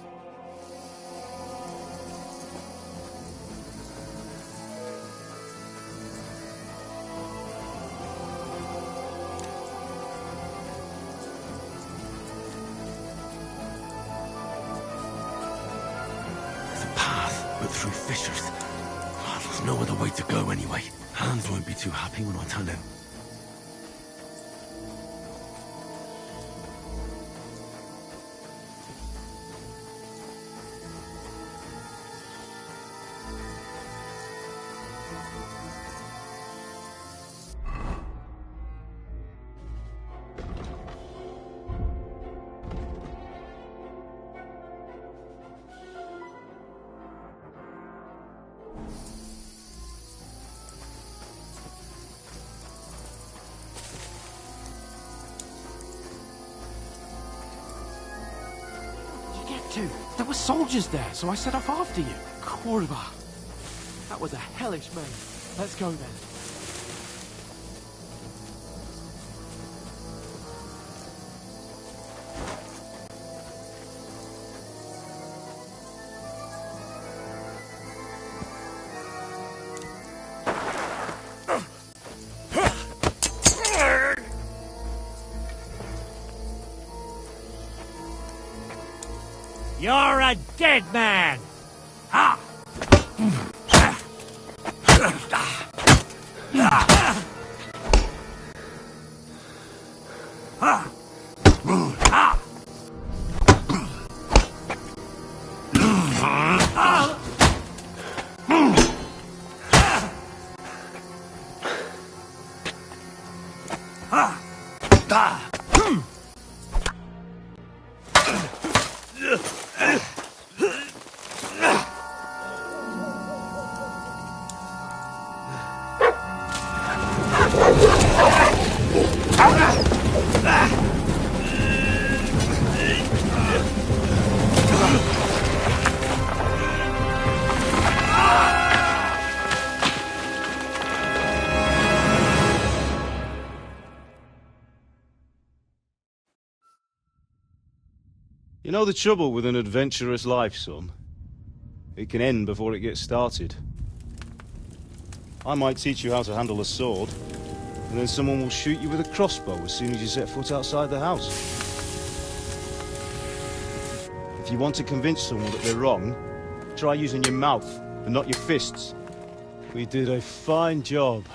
There's a path, but through fissures. Oh, there's no other way to go anyway. Hans won't be too happy when I tell him. There were soldiers there, so I set off after you. Kurva. That was a hellish move. Let's go then. You're a dead man! Ha! You know the trouble with an adventurous life, son? It can end before it gets started. I might teach you how to handle a sword, and then someone will shoot you with a crossbow as soon as you set foot outside the house. If you want to convince someone that they're wrong, try using your mouth and not your fists. We did a fine job.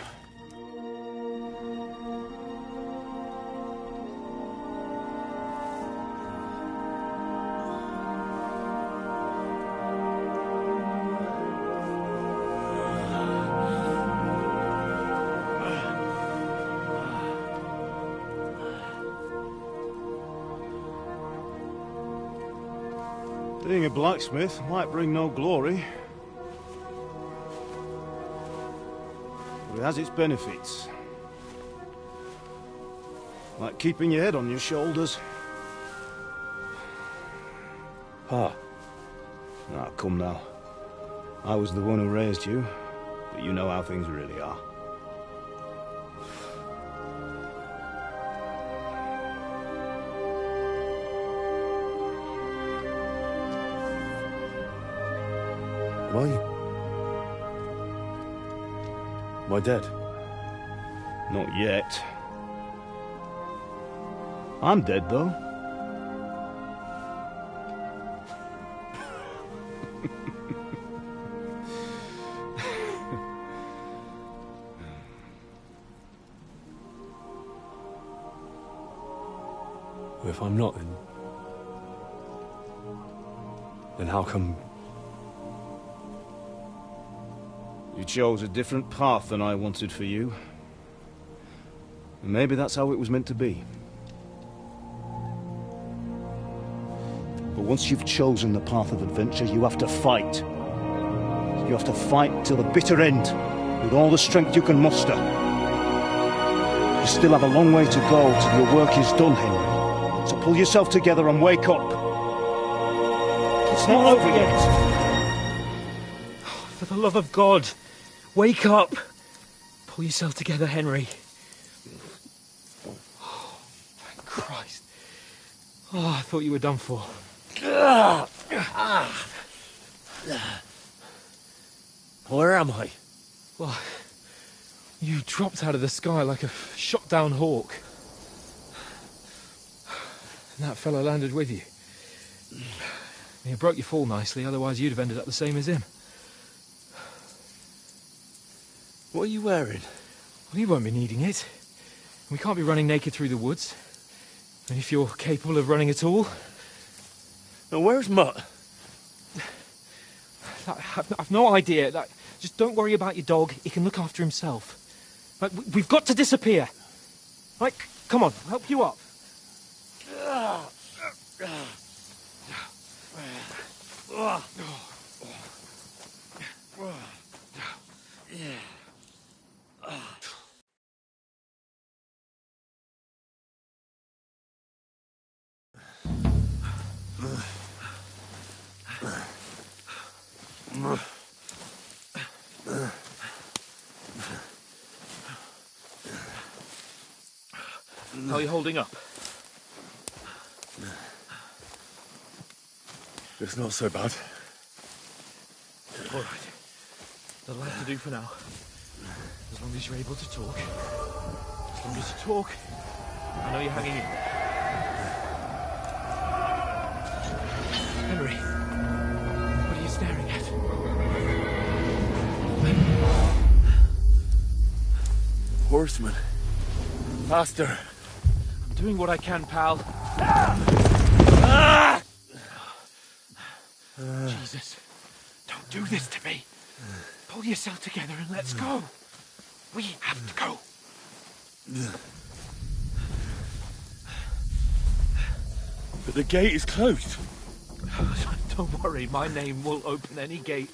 Being a blacksmith might bring no glory, but it has its benefits. Like keeping your head on your shoulders. Ah. Ah, come now. I was the one who raised you, but you know how things really are. Am I? Am I dead? Not yet. I'm dead, though. Well, if I'm not, then how come... You chose a different path than I wanted for you. And maybe that's how it was meant to be. But once you've chosen the path of adventure, you have to fight. You have to fight till the bitter end, with all the strength you can muster. You still have a long way to go till your work is done, Henry. So pull yourself together and wake up. It's not over yet. For the love of God, wake up! Pull yourself together, Henry. Oh, thank Christ. Oh, I thought you were done for. Where am I? Well, you dropped out of the sky like a shot-down hawk. And that fellow landed with you. You broke your fall nicely, otherwise you'd have ended up the same as him. What are you wearing? Well, you won't be needing it. We can't be running naked through the woods. And if you're capable of running at all... Now, where's Mutt? I've no idea. Just don't worry about your dog. He can look after himself. We've got to disappear. Right, come on, I'll help you up. How are you holding up? It's not so bad. All right. That'll have to do for now. As long as you're able to talk. As long as you talk, I know you're hanging in. Henry. horsemen. Faster. I'm doing what I can, pal. Jesus, don't do this to me. Pull yourself together and let's go. We have to go. But the gate is closed. Don't worry, my name will open any gate.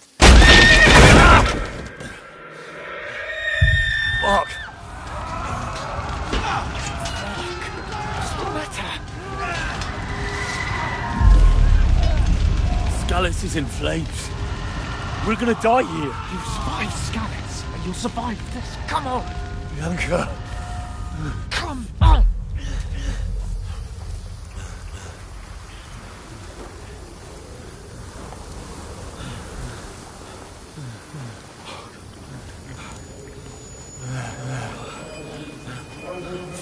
Fuck! What's the matter? Scallis is in flames. We're gonna die here. You survived Scallis, and you'll survive this. Come on! Bianca! Come on!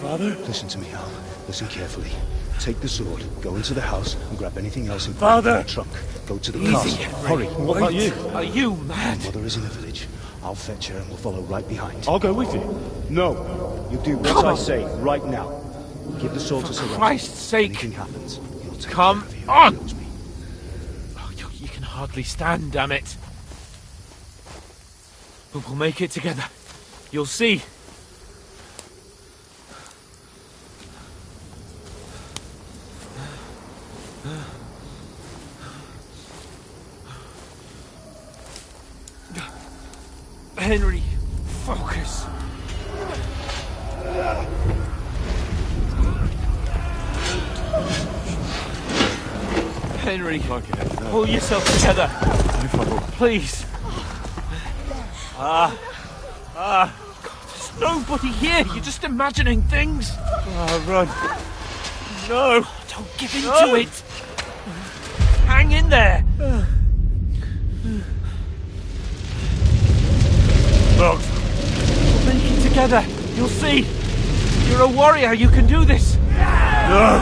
Father? Listen to me, Al. Listen carefully. Take the sword, go into the house, and grab anything else in Father! the trunk. Go to the Easy, castle. Henry. Hurry. What about you? Are you mad? Mother is in the village. I'll fetch her and we'll follow right behind. I'll go with you. No. You do what I say right now. Give the sword to Sir. For Christ's sake! Anything happens, he'll take Come care of you. on! He knows me. Oh, you can hardly stand, damn it. But we'll make it together. You'll see. Henry, focus. Henry, pull yourself together. Please. God, there's nobody here. You're just imagining things. Run. No! Don't give in to it. Hang in there. Look. We'll make it together. You'll see. You're a warrior. You can do this. No!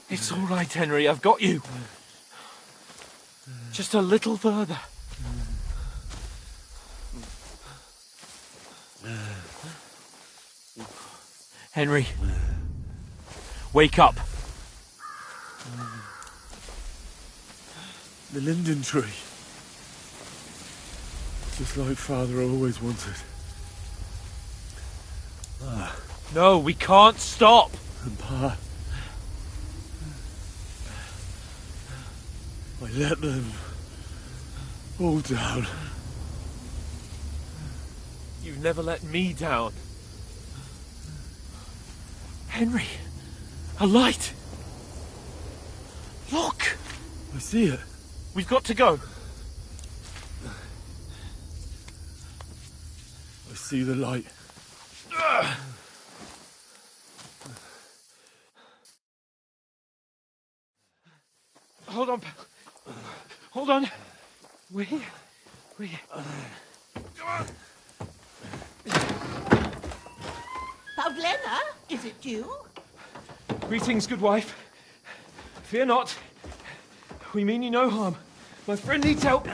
It's all right, Henry. I've got you. Just a little further. Henry, wake up. The linden tree. Just like Father always wanted. No, we can't stop. And Pa... I let them all down. You've never let me down. Henry, a light. Look. I see it. We've got to go. I see the light. Hold on, pal. Hold on. We're here. We're here. Come on. Pavlena, is it you? Greetings, good wife. Fear not. We mean you no harm. My friend needs help.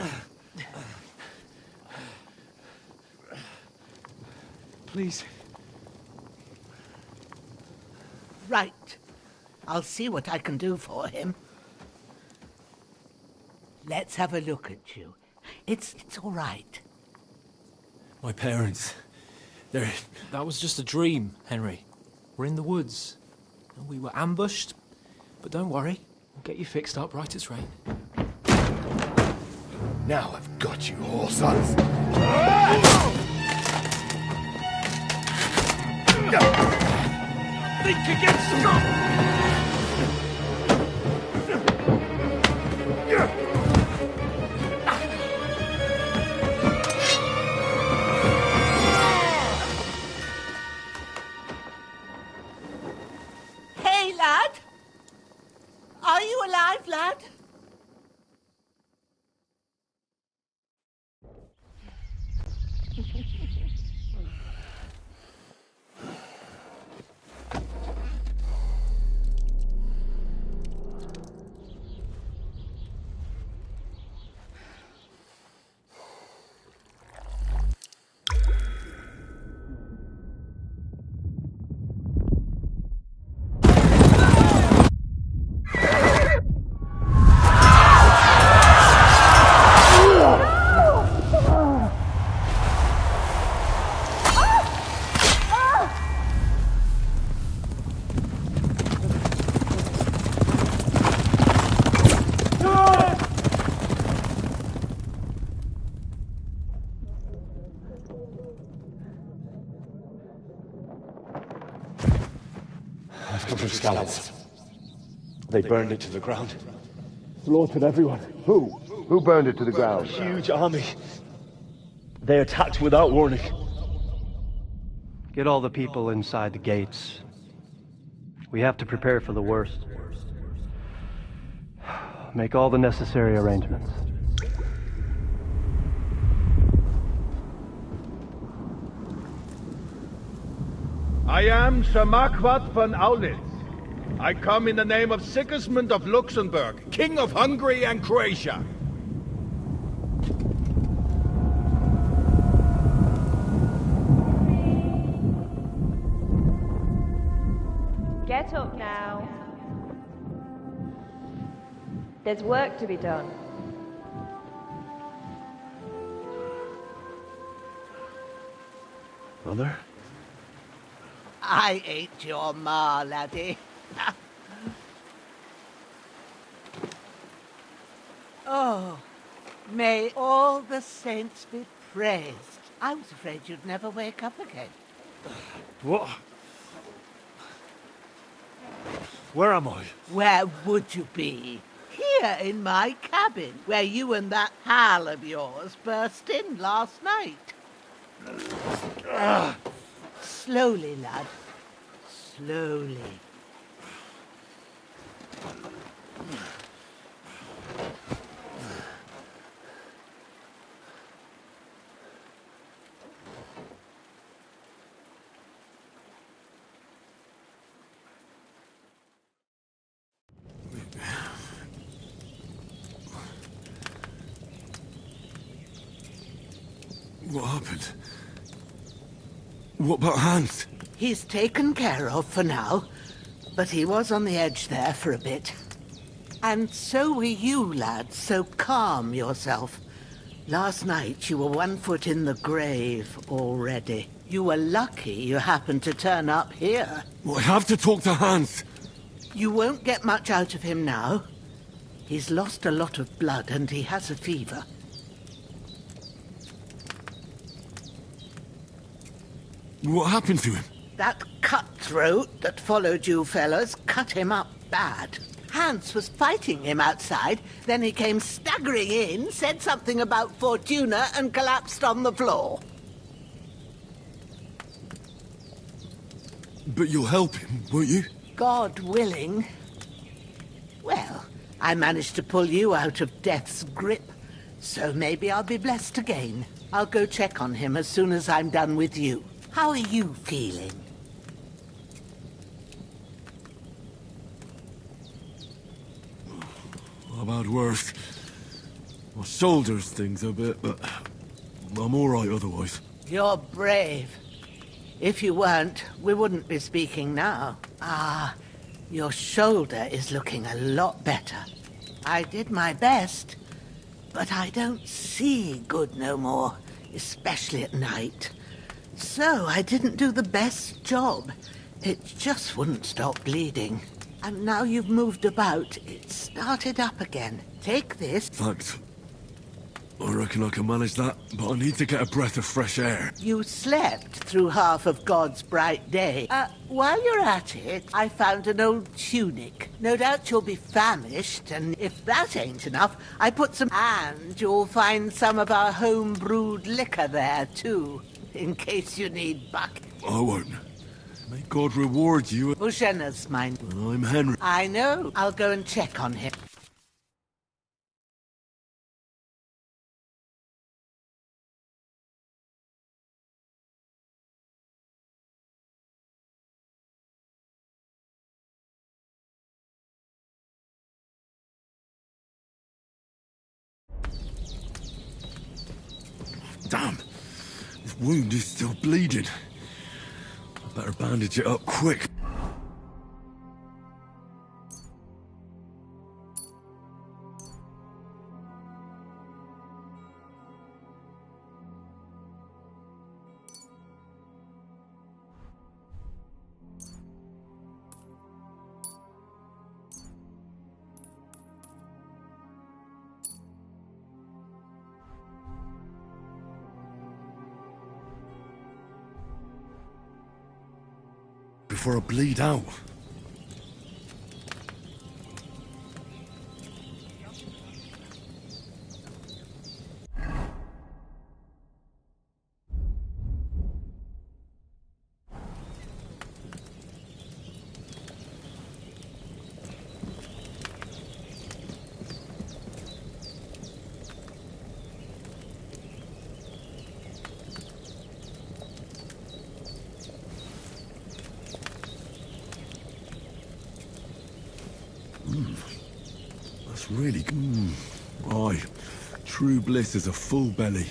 Please. Right. I'll see what I can do for him. Let's have a look at you. It's all right. My parents... That was just a dream, Henry. We're in the woods. We were ambushed, but don't worry. We'll get you fixed up right as rain. Now I've got you, all sons. Think against Scott! Hey, lad! Are you alive, lad? from scallops. They burned it to the ground. Slaughtered everyone. Who? Who burned it to the ground? Huge army. They attacked without warning. Get all the people inside the gates. We have to prepare for the worst. Make all the necessary arrangements. I am Sir Marquardt von Aulitz. I come in the name of Sigismund of Luxembourg, King of Hungary and Croatia. Get up now. There's work to be done. Mother? I ain't your ma, laddie. Oh, may all the saints be praised. I was afraid you'd never wake up again. What? Where am I? Where would you be? Here in my cabin, where you and that pal of yours burst in last night. Slowly, lad. Slowly. What happened? What about Hans? He's taken care of for now, but he was on the edge there for a bit. And so were you, lad, so calm yourself. Last night you were 1 foot in the grave already. You were lucky you happened to turn up here. Well, I have to talk to Hans. You won't get much out of him now. He's lost a lot of blood and he has a fever. What happened to him? That cutthroat that followed you fellas cut him up bad. Hans was fighting him outside, then he came staggering in, said something about Fortuna and collapsed on the floor. But you'll help him, won't you? God willing. Well, I managed to pull you out of death's grip, so maybe I'll be blessed again. I'll go check on him as soon as I'm done with you. How are you feeling? I've had worse. My shoulders stings a bit, but I'm all right otherwise. You're brave. If you weren't, we wouldn't be speaking now. Ah, your shoulder is looking a lot better. I did my best, but I don't see good no more, especially at night. So I didn't do the best job. It just wouldn't stop bleeding. And now you've moved about, it started up again. Take this. Thanks. I reckon I can manage that, but I need to get a breath of fresh air. You slept through half of God's bright day. While you're at it, I found an old tunic. No doubt you'll be famished, and if that ain't enough, I put some... And you'll find some of our home-brewed liquor there, too, in case you need buck. I won't. May God reward you. Bushenna's mine. I'm Henry. I know. I'll go and check on him. Damn! This wound is still bleeding. I better bandage it up quick. Before I bleed out. That's really good. Aye, true bliss is a full belly.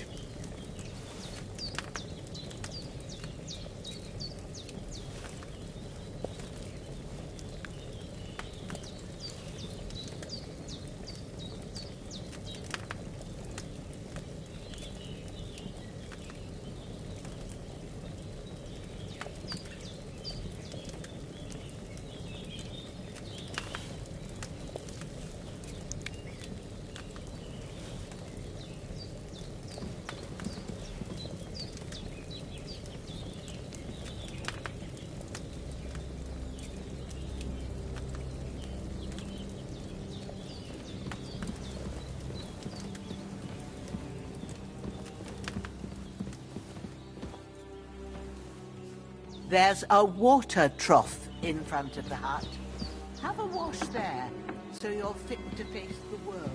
There's a water trough in front of the hut. Have a wash there, so you're fit to face the world.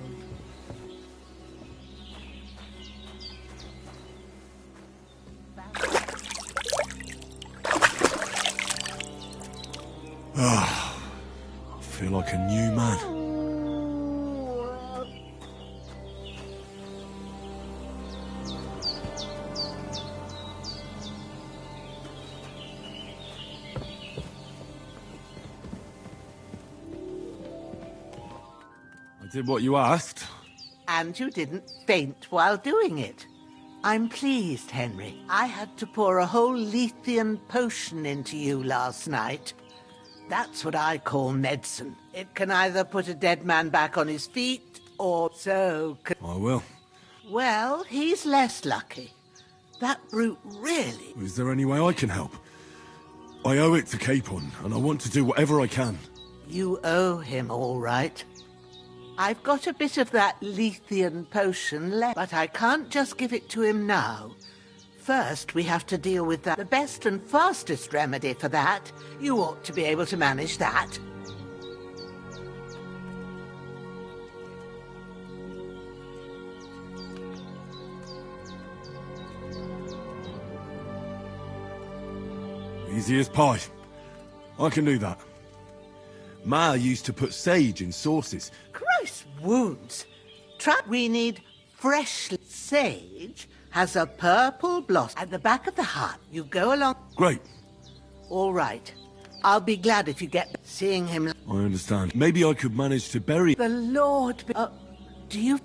Ah, I feel like a new man. I did what you asked. And you didn't faint while doing it. I'm pleased, Henry. I had to pour a whole Lethean potion into you last night. That's what I call medicine. It can either put a dead man back on his feet, or so... I will. Well, he's less lucky. That brute really... Is there any way I can help? I owe it to Capon, and I want to do whatever I can. You owe him, all right. I've got a bit of that Lethean potion left, but I can't just give it to him now. First, we have to deal with that. The best and fastest remedy for that. You ought to be able to manage that. Easy as pie. I can do that. Ma used to put sage in sauces. Christ wounds! We need fresh sage. Has a purple blossom at the back of the hut. You go along... Great. All right. I'll be glad if you get seeing him... I understand. Maybe I could manage to bury... The Lord... do you...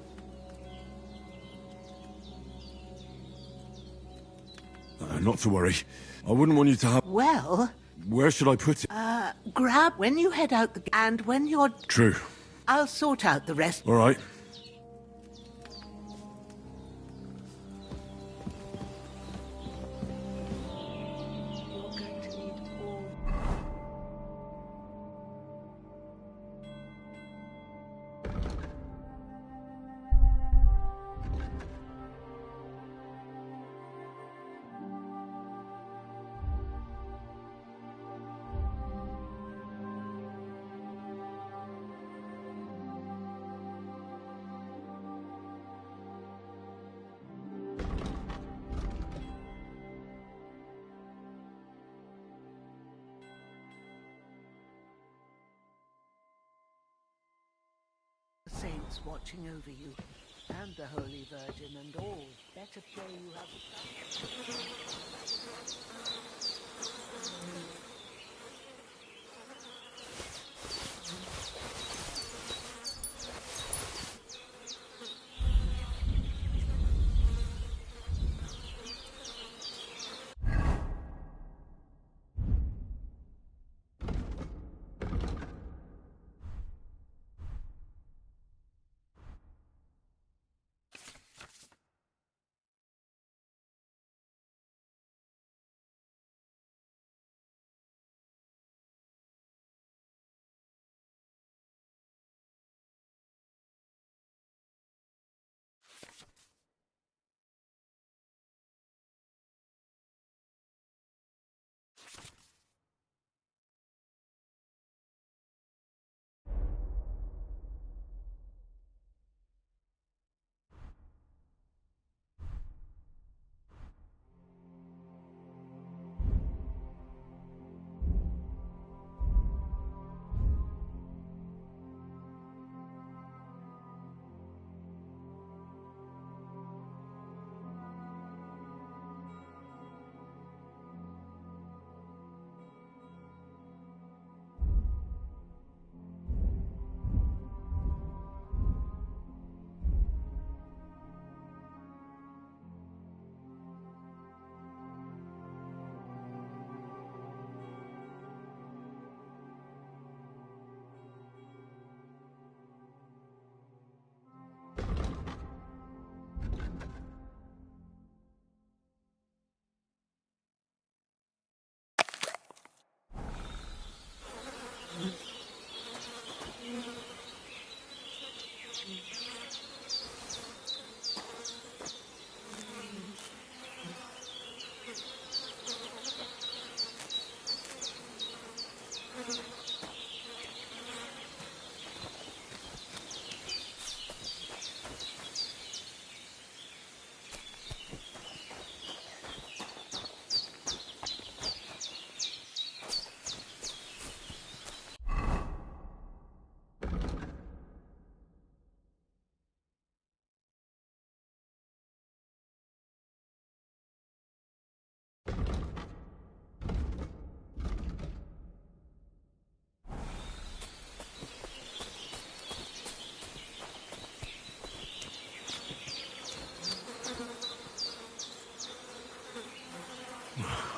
not to worry. I wouldn't want you to have... Well... Where should I put it? Grab when you head out the... And when you're... True. I'll sort out the rest. All right. Saints watching over you, and the Holy Virgin, and all. Better pray you have...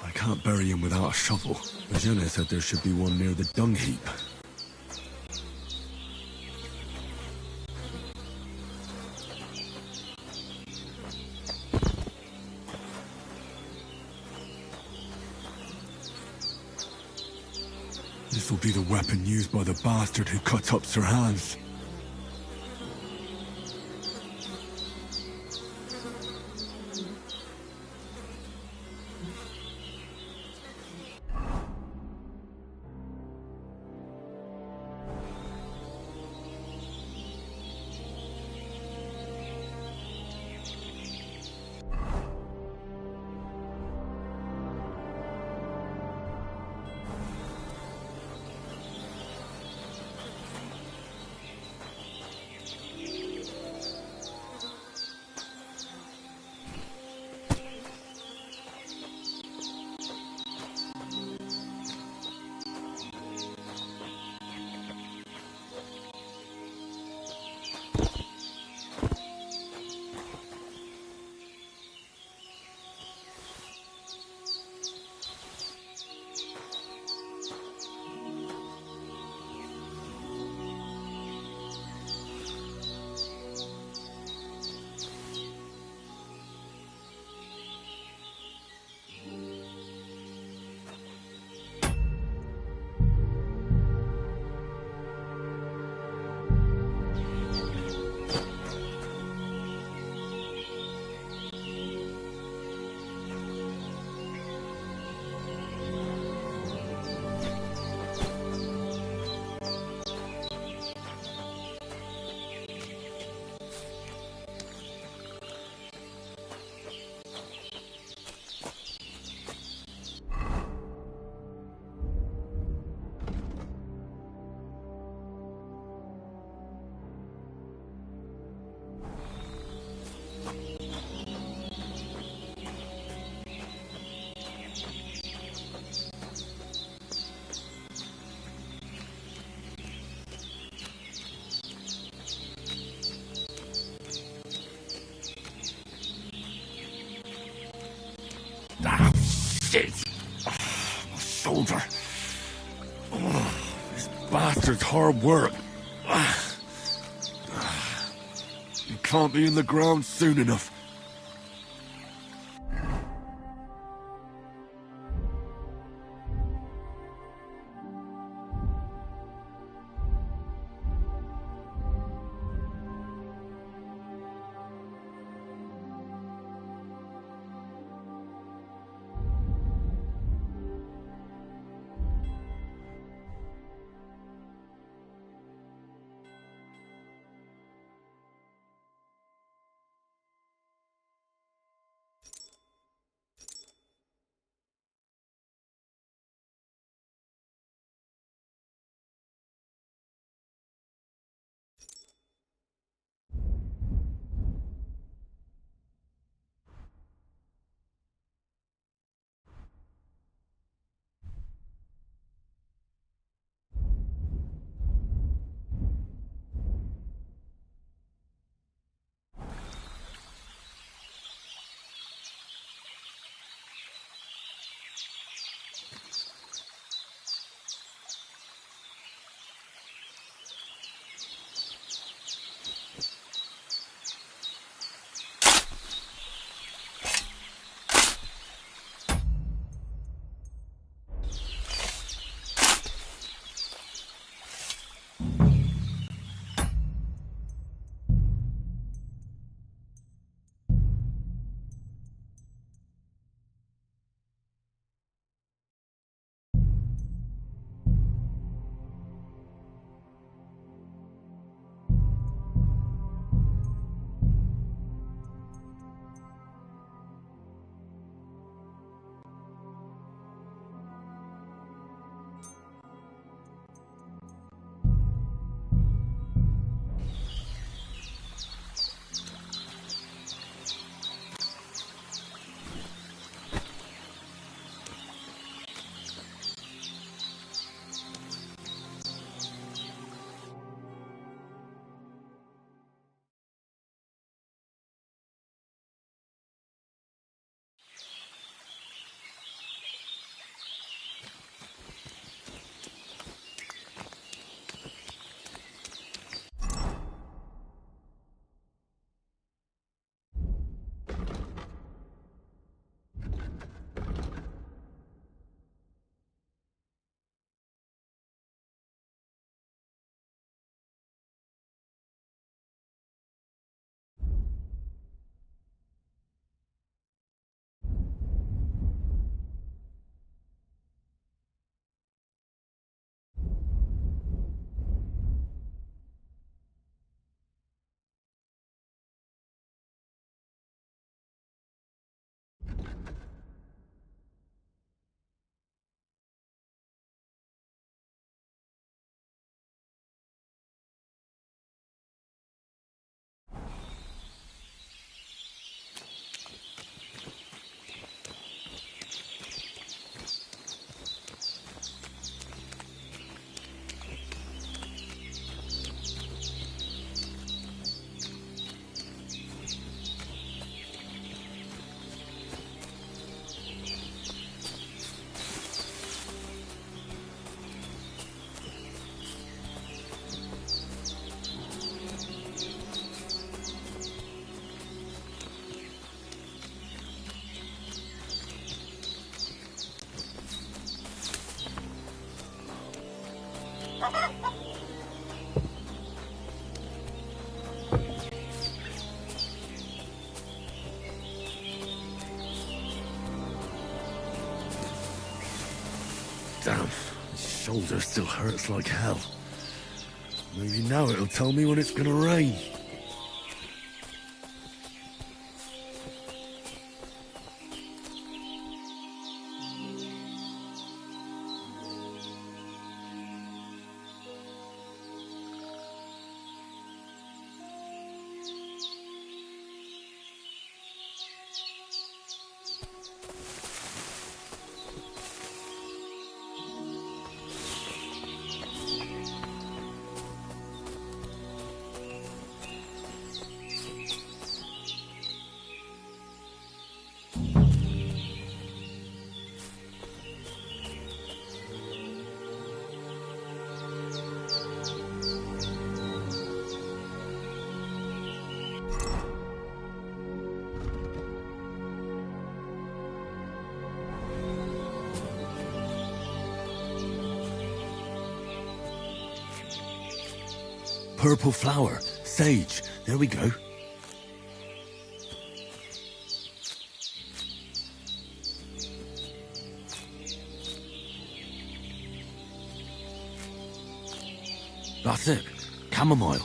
I can't bury him without a shovel. Jenna said there should be one near the dung heap. This will be the weapon used by the bastard who cuts up Sir Hans. Ah, shit! My shoulder. This bastard's hard work. He can't be in the ground soon enough. Damn, his shoulder still hurts like hell. Maybe now it'll tell me when it's gonna rain. Purple flower, sage, there we go. That's it, chamomile.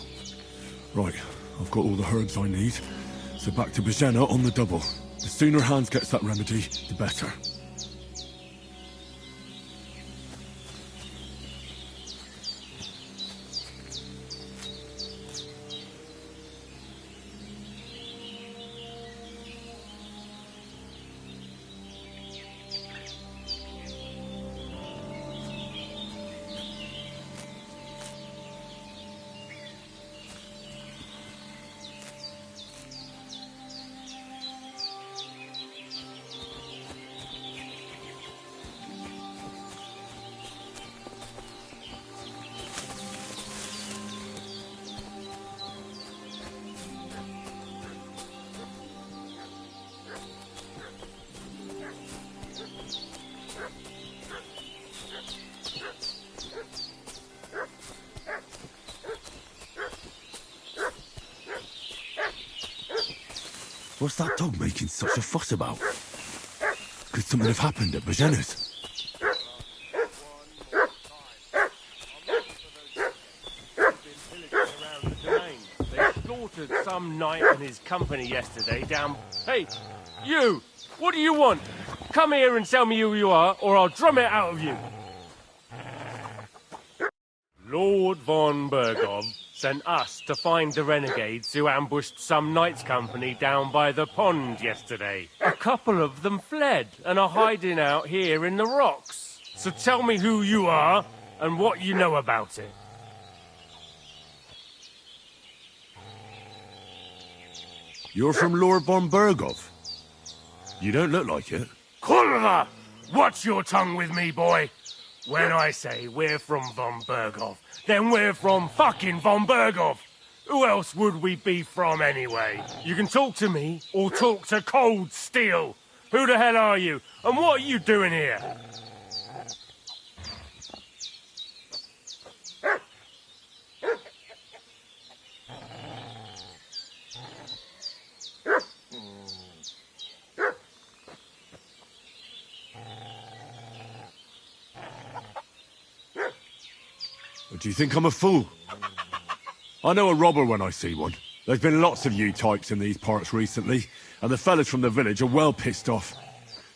Right, I've got all the herbs I need. So back to Bajena on the double. The sooner Hans gets that remedy, the better. What's that dog making such a fuss about? Could something have happened at Bajena's? They slaughtered some knight and his company yesterday down... Hey, you! What do you want? Come here and tell me who you are, or I'll drum it out of you. Lord von Bergov sent us to find the renegades who ambushed some knight's company down by the pond yesterday. A couple of them fled and are hiding out here in the rocks. So tell me who you are and what you know about it. You're from Lord von Bergov. You don't look like it. Kurva! Watch your tongue with me, boy. When I say we're from von Bergov, then we're from fucking von Bergov. Who else would we be from anyway? You can talk to me or talk to cold steel. Who the hell are you? And what are you doing here? Do you think I'm a fool? I know a robber when I see one. There's been lots of you types in these parts recently, and the fellas from the village are well pissed off.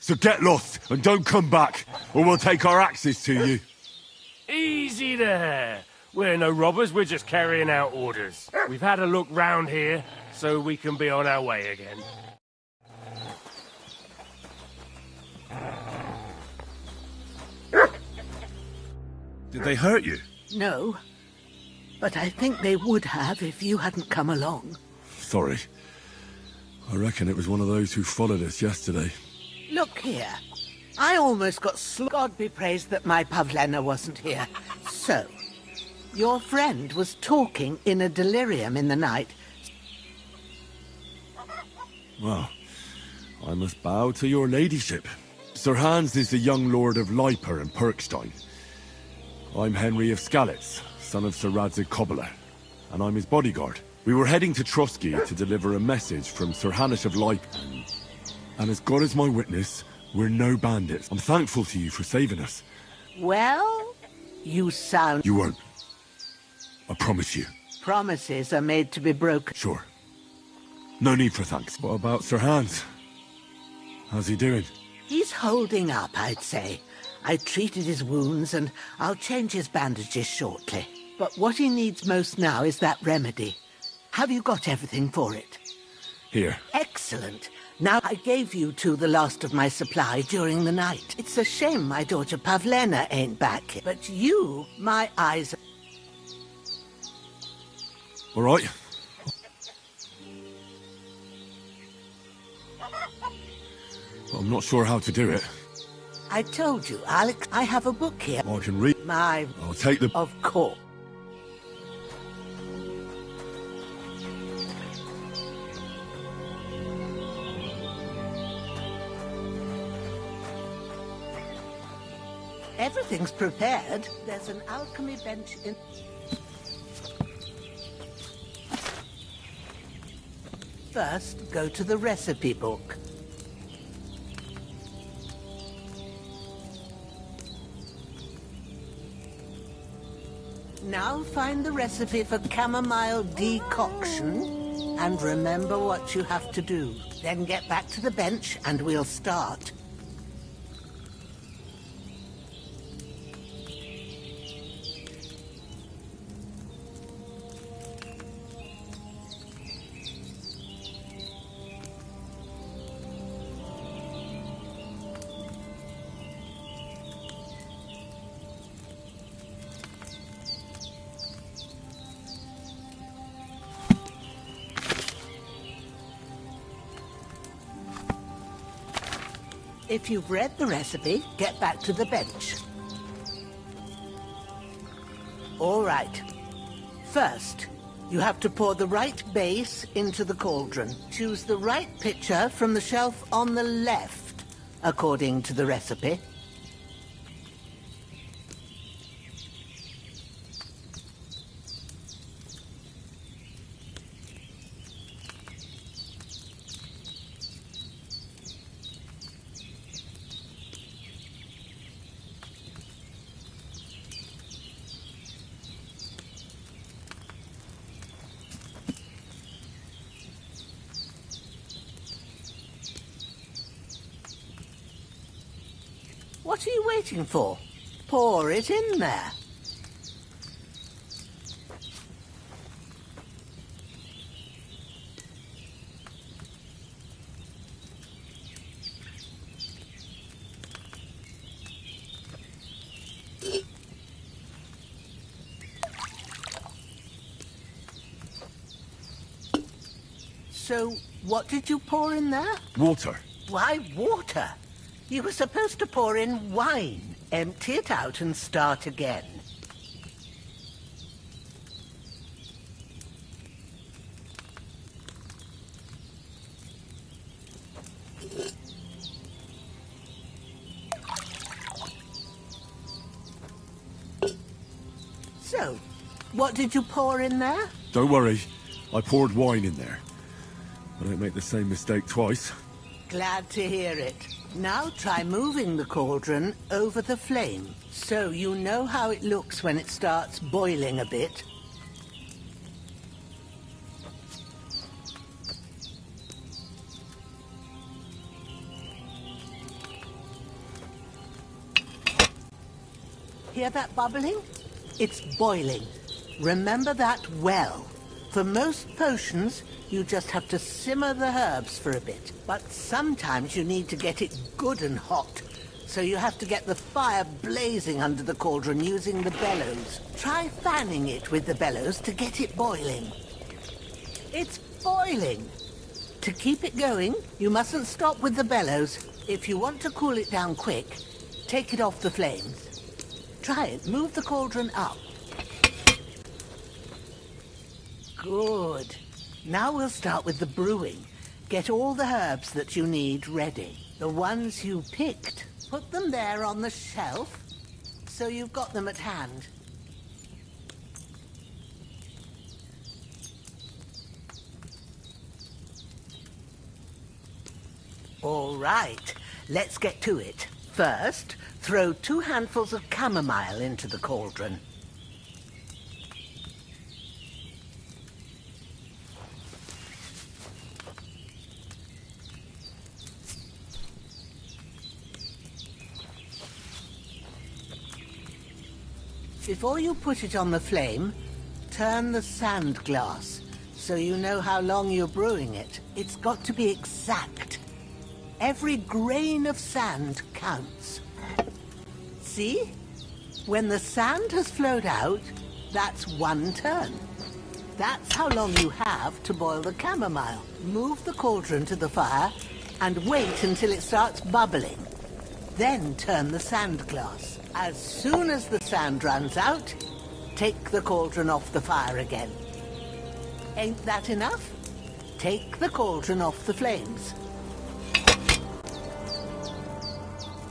So get lost and don't come back, or we'll take our axes to you. Easy there. We're no robbers, we're just carrying out orders. We've had a look round here, so we can be on our way again. Did they hurt you? No, but I think they would have if you hadn't come along. Sorry. I reckon it was one of those who followed us yesterday. Look here. I almost got God be praised that my Pavlena wasn't here. So, your friend was talking in a delirium in the night. Well, I must bow to your ladyship. Sir Hans is the young lord of Leiper and Perkstein. I'm Henry of Skalitz, son of Sir Radzig Cobbler, and I'm his bodyguard. We were heading to Trotsky to deliver a message from Sir Hanish of Leip, and as God is my witness, we're no bandits. I'm thankful to you for saving us. Well, you sound... You won't. I promise you. Promises are made to be broken. Sure. No need for thanks. What about Sir Hans? How's he doing? He's holding up, I'd say. I treated his wounds, and I'll change his bandages shortly. But what he needs most now is that remedy. Have you got everything for it? Here. Excellent. Now, I gave you two the last of my supply during the night. It's a shame my daughter Pavlena ain't back. But you, my eyes... All right. But I'm not sure how to do it. I told you, Alex, I have a book here. I can read. I'll take the... Of course. Everything's prepared. There's an alchemy bench in... First, go to the recipe book. Now find the recipe for chamomile decoction, and remember what you have to do. Then get back to the bench, and we'll start. If you've read the recipe, get back to the bench. All right. First, you have to pour the right base into the cauldron. Choose the right pitcher from the shelf on the left, according to the recipe. What are you waiting for? Pour it in there. So, what did you pour in there? Water. Why water? You were supposed to pour in wine, empty it out and start again. So, what did you pour in there? Don't worry. I poured wine in there. I don't make the same mistake twice. Glad to hear it. Now try moving the cauldron over the flame, so you know how it looks when it starts boiling a bit. Hear that bubbling? It's boiling. Remember that well. For most potions, you just have to simmer the herbs for a bit. But sometimes you need to get it good and hot. So you have to get the fire blazing under the cauldron using the bellows. Try fanning it with the bellows to get it boiling. It's boiling. To keep it going, you mustn't stop with the bellows. If you want to cool it down quick, take it off the flames. Try it. Move the cauldron up. Good. Now we'll start with the brewing. Get all the herbs that you need ready. The ones you picked. Put them there on the shelf. so you've got them at hand. All right, let's get to it. First, throw 2 handfuls of chamomile into the cauldron. Before you put it on the flame, turn the sand glass so you know how long you're brewing it. It's got to be exact. Every grain of sand counts. See? When the sand has flowed out, that's 1 turn. That's how long you have to boil the chamomile. Move the cauldron to the fire and wait until it starts bubbling. Then turn the sand glass. As soon as the sand runs out, take the cauldron off the fire again. Ain't that enough? Take the cauldron off the flames.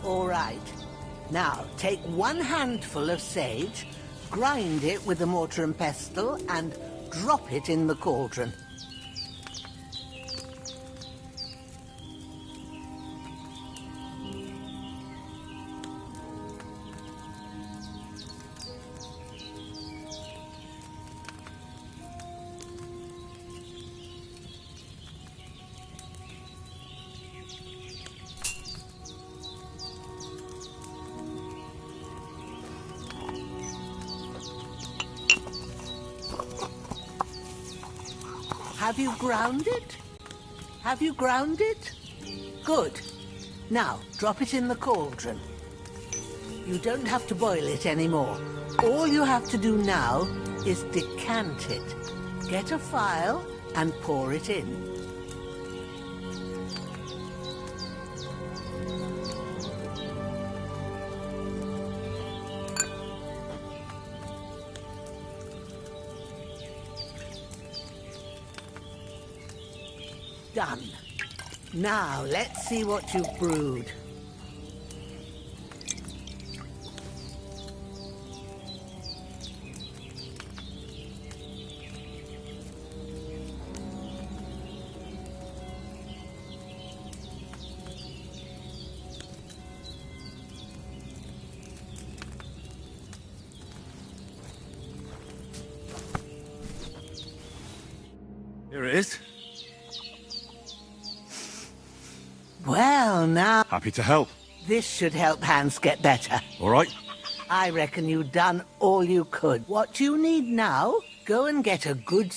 All right. Now, take 1 handful of sage, grind it with a mortar and pestle, and drop it in the cauldron. Have you ground it? Have you ground it? Good. Now, drop it in the cauldron. You don't have to boil it anymore. All you have to do now is decant it. Get a phial and pour it in. Done. Now, let's see what you've brewed. Here it is. Well, now... Happy to help. This should help Hans get better. All right. I reckon you've done all you could. What you need now, go and get a good...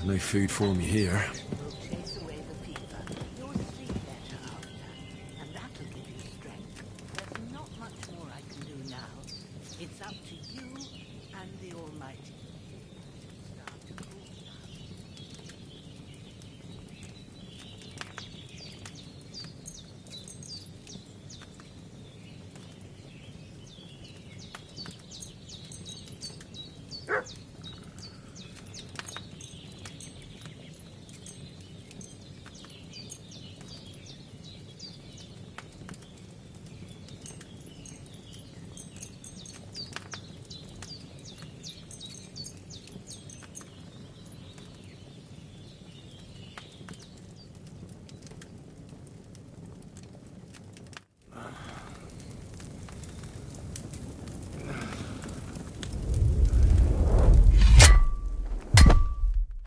No food for me here. It's up to you and the Almighty.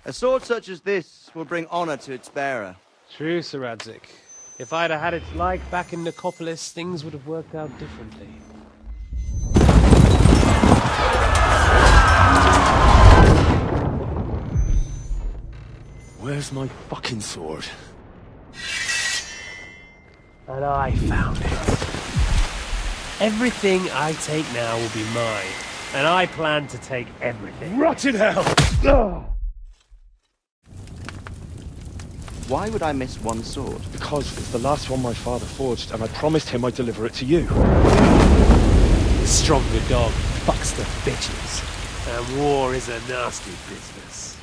A sword such as this will bring honor to its bearer. True, Sir Radzik. If I'd have had it like back in Nicopolis, things would have worked out differently. Where's my fucking sword? And I found it. Everything I take now will be mine, and I plan to take everything. Rot in hell! Ugh. Why would I miss one sword? Because it's the last one my father forged, and I promised him I'd deliver it to you. The stronger dog fucks the bitches. And war is a nasty business.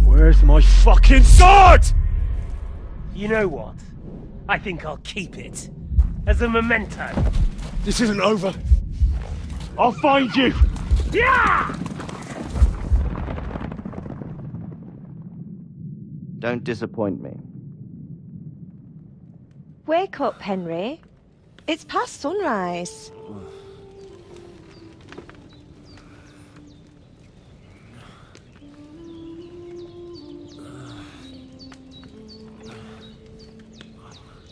Where's my fucking sword? You know what? I think I'll keep it. As a memento. This isn't over. I'll find you! Yeah! Don't disappoint me. Wake up, Henry. It's past sunrise.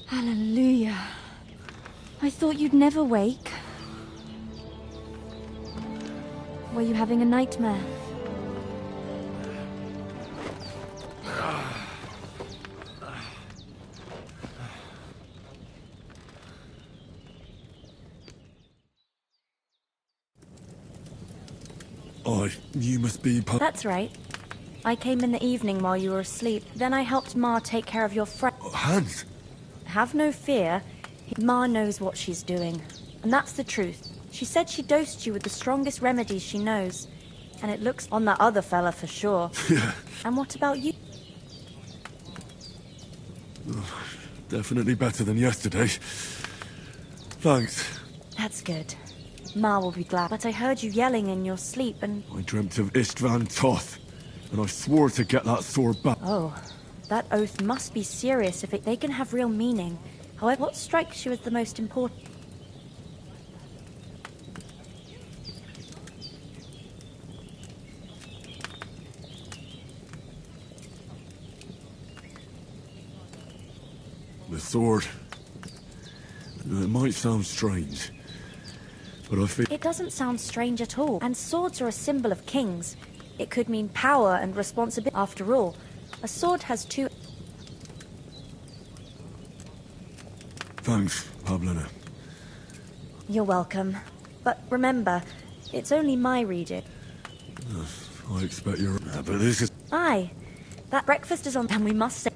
Hallelujah. I thought you'd never wake. Were you having a nightmare? You must be... That's right. I came in the evening while you were asleep. Then I helped Ma take care of your friend. Hans! Have no fear. Ma knows what she's doing. And that's the truth. She said she dosed you with the strongest remedies she knows. And it looks on that other fella for sure. And what about you? Definitely better than yesterday. Thanks. That's good. Ma will be glad. But I heard you yelling in your sleep and... I dreamt of Istvan Toth, and I swore to get that sword back. Oh, that oath must be serious if they can have real meaning. However, what strikes you as the most important? The sword. It might sound strange, but I feel... It doesn't sound strange at all. And swords are a symbol of kings. It could mean power and responsibility. After all, a sword has two... Thanks, Pavlina. You're welcome. But remember, it's only my reading. I expect you're... but this is... Aye. That breakfast is on... And we must say...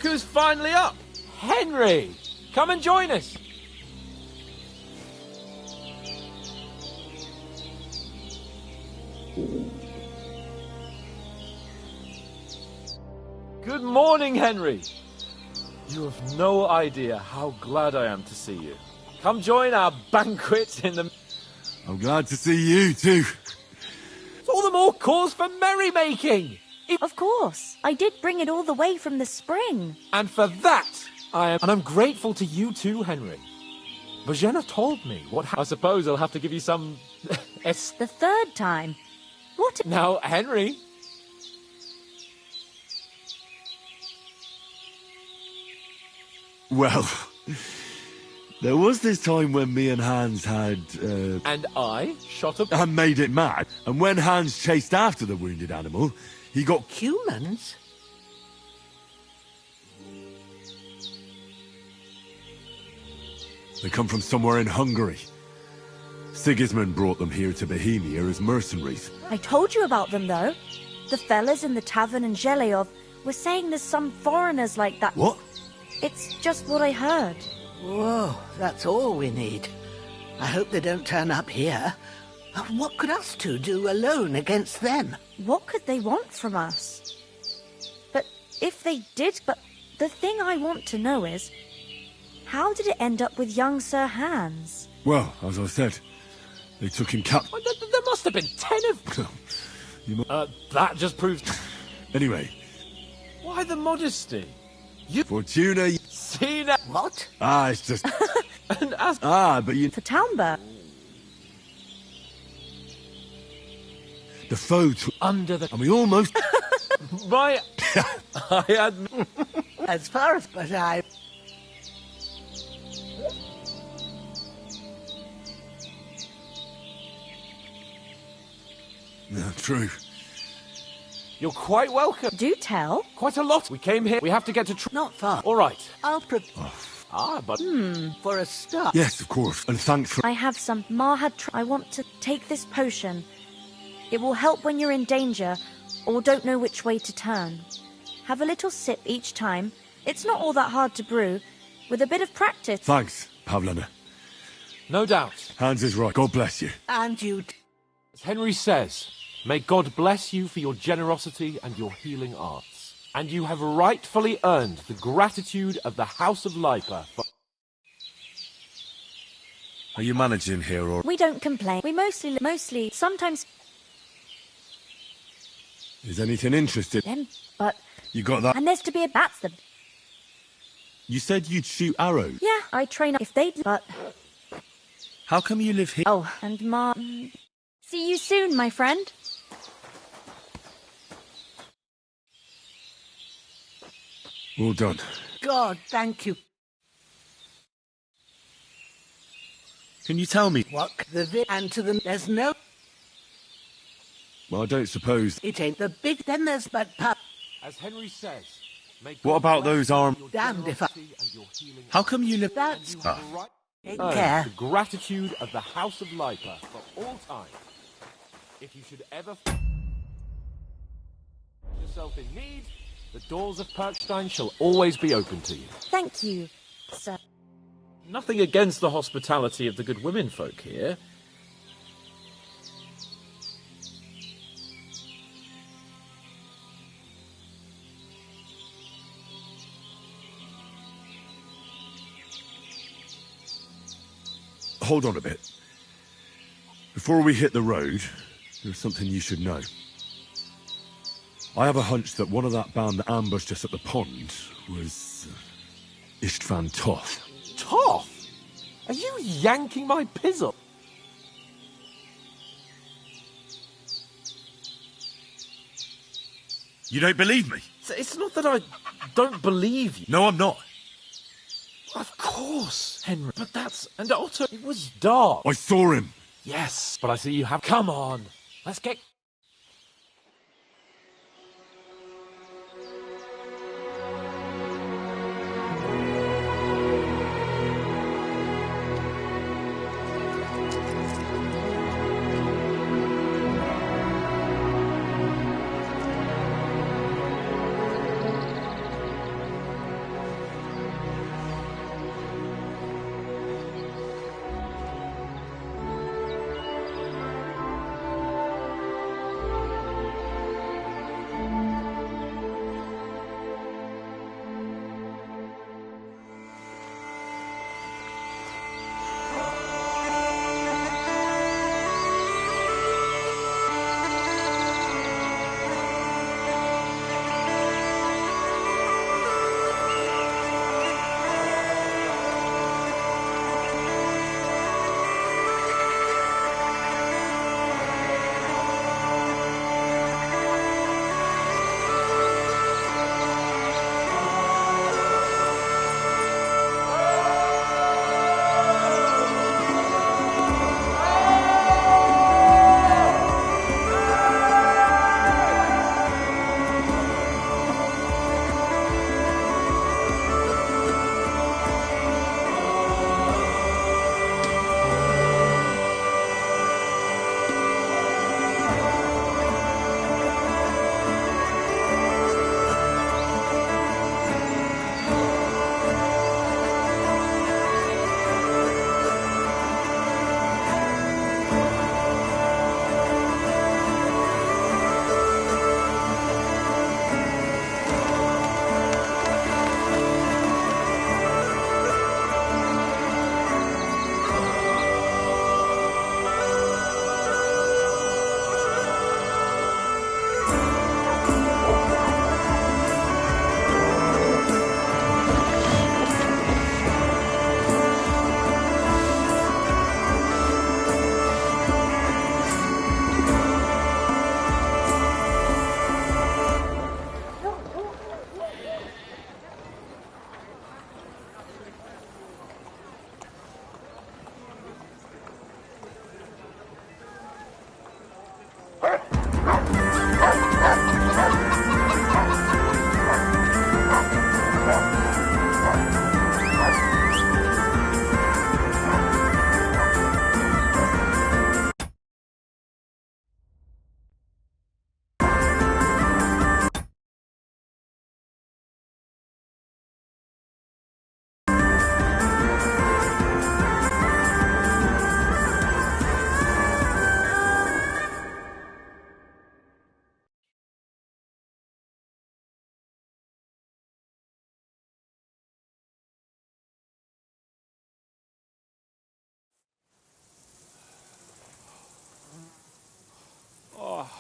Look who's finally up! Henry! Come and join us! Good morning, Henry! You have no idea how glad I am to see you. Come join our banquet in the... I'm glad to see you, too. It's all the more cause for merrymaking! Of course. I did bring it all the way from the spring. And for that, I'm grateful to you too, Henry. Bojena told me what... I suppose I'll have to give you some... The third time. What... Now, Henry... Well, there was this time when me and Hans had, And I shot up... and made it mad. And when Hans chased after the wounded animal, he got... Humans? They come from somewhere in Hungary. Sigismund brought them here to Bohemia as mercenaries. I told you about them, though. The fellas in the tavern in Zheleov were saying there's some foreigners like that. What? It's just what I heard. Whoa, that's all we need. I hope they don't turn up here. What could us two do alone against them? What could they want from us? But if they did... But the thing I want to know is... How did it end up with young Sir Hans? Well, as I said, they took him cap... There must have been 10 of them. That just proves... Anyway. Why the modesty? Fortuna... See now... What? It's just... And as... but you... For Townburg. The foe under the... And we almost... I had... As far as... But I... No, true. You're quite welcome. Do tell. Quite a lot. We came here. We have to get to... Not far. All right. I'll but... For a start. Yes, of course. And thanks for... I have some... Ma had... I want to take this potion. It will help when you're in danger or don't know which way to turn. Have a little sip each time. It's not all that hard to brew. With a bit of practice... Thanks, Pavlena. No doubt. Hans is right. God bless you. And you... As Henry says, may God bless you for your generosity and your healing arts. And you have rightfully earned the gratitude of the House of Lipa for... Are you managing here, or...? We don't complain. We mostly, sometimes... Is anything interested? Them, but... You got that? And there's to be a... That's the... You said you'd shoot arrows? Yeah, I train if they'd... But... How come you live here? Oh, and Ma... See you soon, my friend. All done. God, thank you. Can you tell me? What? And to them, there's no... Well, I don't suppose... It ain't the big... Then there's but... As Henry says... What about those armed... Damned if I... How come you live... That's... Take care. The gratitude of the House of Lipa for all time. If you should ever find yourself in need, the doors of Perkstein shall always be open to you. Thank you, sir. Nothing against the hospitality of the good women folk here. Hold on a bit. Before we hit the road, there's something you should know. I have a hunch that one of that band that ambushed us at the pond was... Istvan Toth. Toth? Are you yanking my pizzle? You don't believe me? It's not that I don't believe you. No, I'm not. Of course, Henry. But that's... And Otto, it was dark. I saw him. Yes, but I see you have... Come on. Let's get...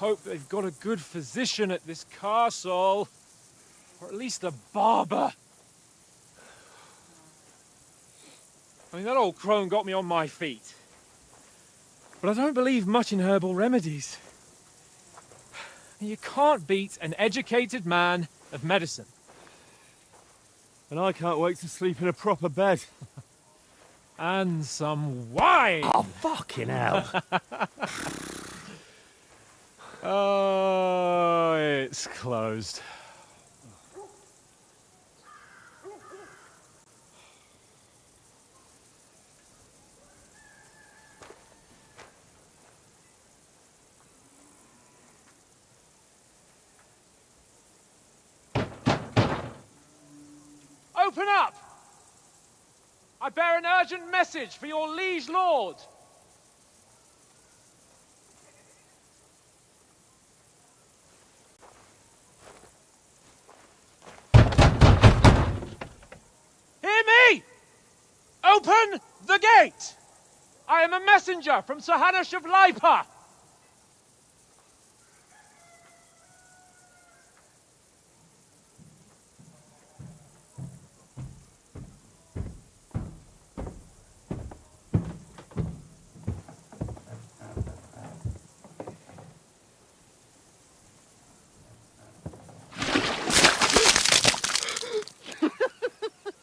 hope they've got a good physician at this castle. Or at least a barber. I mean, that old crone got me on my feet. But I don't believe much in herbal remedies. You can't beat an educated man of medicine. And I can't wait to sleep in a proper bed. And some wine! Oh, fucking hell. Oh, it's closed. Open up! I bear an urgent message for your liege lord. Hear me! Open the gate! I am a messenger from Sir Hanush of Lipa.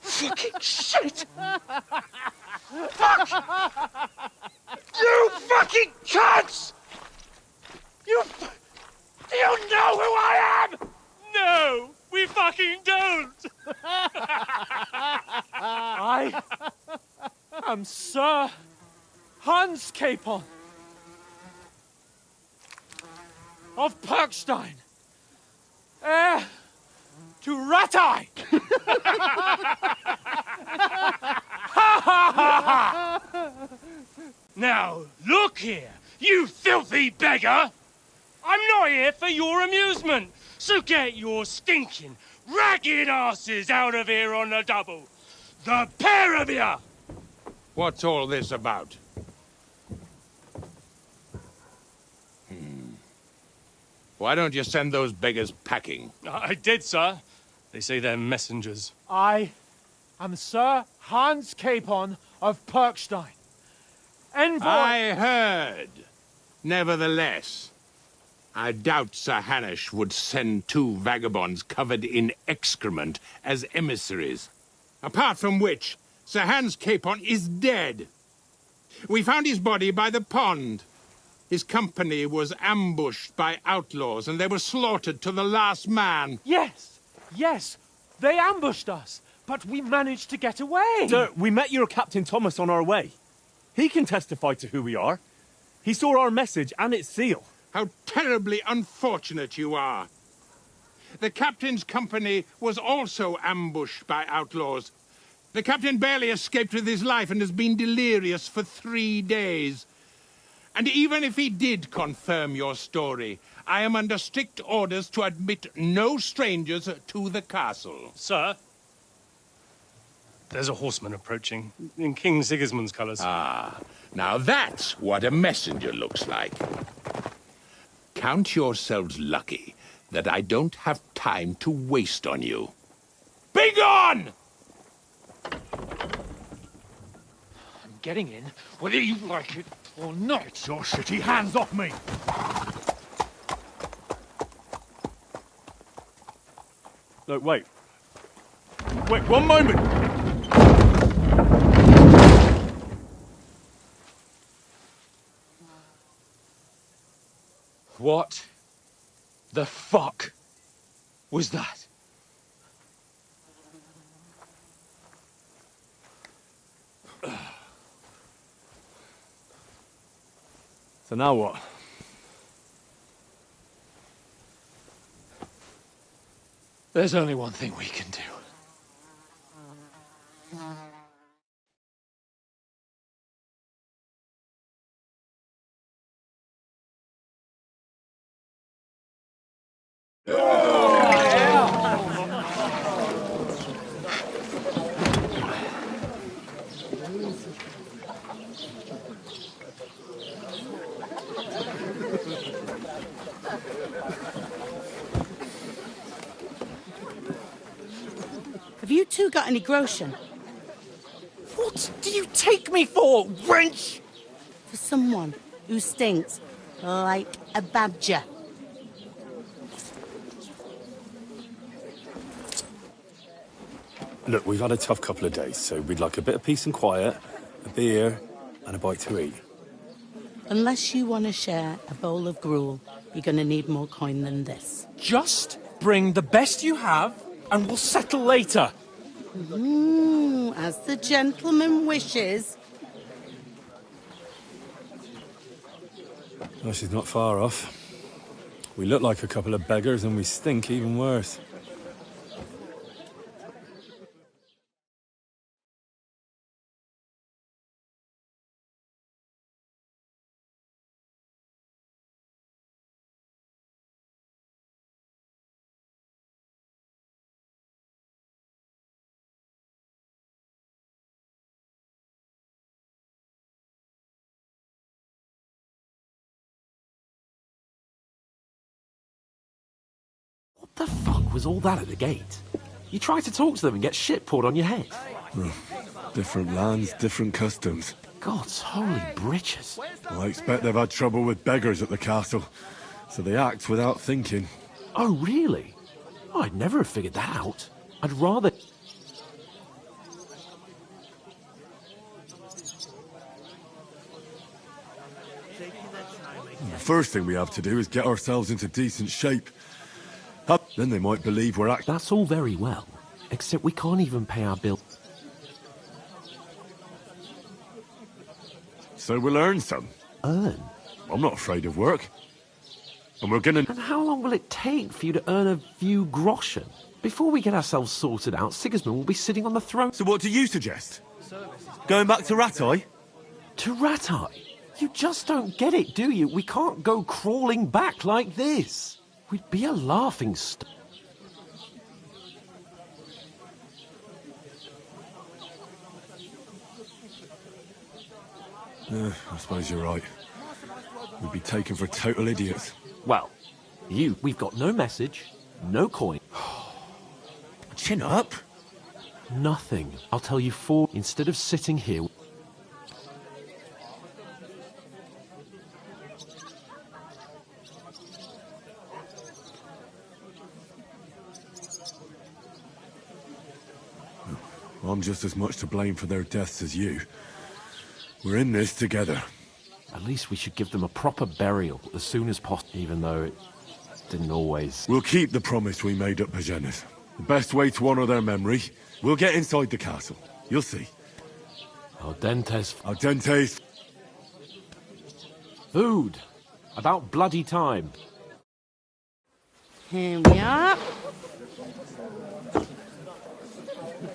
Fucking shit! Fuck! You fucking cunts! Do you know who I am? No, we fucking don't! I am Sir Hans Capon of Perkstein, heir to Ratai! Now, look here, you filthy beggar! I'm not here for your amusement, so get your stinking, ragged asses out of here on the double. The pair of you! What's all this about? Why don't you send those beggars packing? I did, sir. They say they're messengers. I am Sir Hans Capon of Perkstein, envoy... I heard. Nevertheless, I doubt Sir Hanush would send two vagabonds covered in excrement as emissaries. Apart from which, Sir Hans Capon is dead. We found his body by the pond. His company was ambushed by outlaws, and they were slaughtered to the last man. Yes, yes, they ambushed us, but we managed to get away. Sir, we met your Captain Thomas on our way. He can testify to who we are. He saw our message and its seal. How terribly unfortunate you are. The captain's company was also ambushed by outlaws. The captain barely escaped with his life and has been delirious for 3 days. And even if he did confirm your story, I am under strict orders to admit no strangers to the castle. Sir, there's a horseman approaching, in King Sigismund's colours. Ah, now that's what a messenger looks like. Count yourselves lucky that I don't have time to waste on you. Be gone! I'm getting in, whether you like it or not. Get your shitty hands off me! Look, wait. Wait, one moment! What the fuck was that? So now what? There's only one thing we can do. you two got any groschen? What do you take me for, wench? For someone who stinks like a badger. Look, we've had a tough couple of days, so we'd like a bit of peace and quiet, a beer, and a bite to eat. Unless you want to share a bowl of gruel, you're going to need more coin than this. Just bring the best you have, and we'll settle later. As the gentleman wishes. Well, she's not far off. We look like a couple of beggars, and we stink even worse. What the fuck was all that at the gate? You tried to talk to them and get shit poured on your head. Different lands, different customs. God's holy britches. I expect they've had trouble with beggars at the castle, so they act without thinking. Oh, really? Oh, I'd never have figured that out. I'd rather... The first thing we have to do is get ourselves into decent shape. Then they might believe we're acting. That's all very well, except we can't even pay our bill. So we'll earn some. Earn? I'm not afraid of work. And we're gonna... And how long will it take for you to earn a few groschen? Before we get ourselves sorted out, Sigismund will be sitting on the throne. So what do you suggest? Going back to Rattay? To Rattay? You just don't get it, do you? We can't go crawling back like this. We'd be a laughing stock. I suppose you're right. We'd be taken for total idiots. Well, we've got no message, no coin. Chin up. Nothing. I'll tell you instead of sitting here. I'm just as much to blame for their deaths as you. We're in this together. At least we should give them a proper burial as soon as possible, even though it didn't always... We'll keep the promise we made at Pagenis. The best way to honour their memory, we'll get inside the castle. You'll see. Al dentes. Al dentes. Food. About bloody time. Here we are.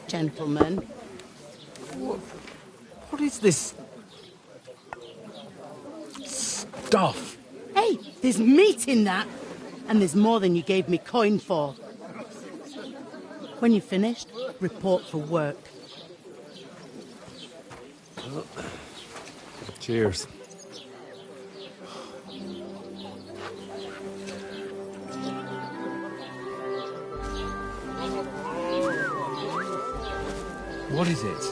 Gentlemen. What is this stuff? Hey, there's meat in that. And there's more than you gave me coin for. When you're finished, report for work. Cheers. What is it?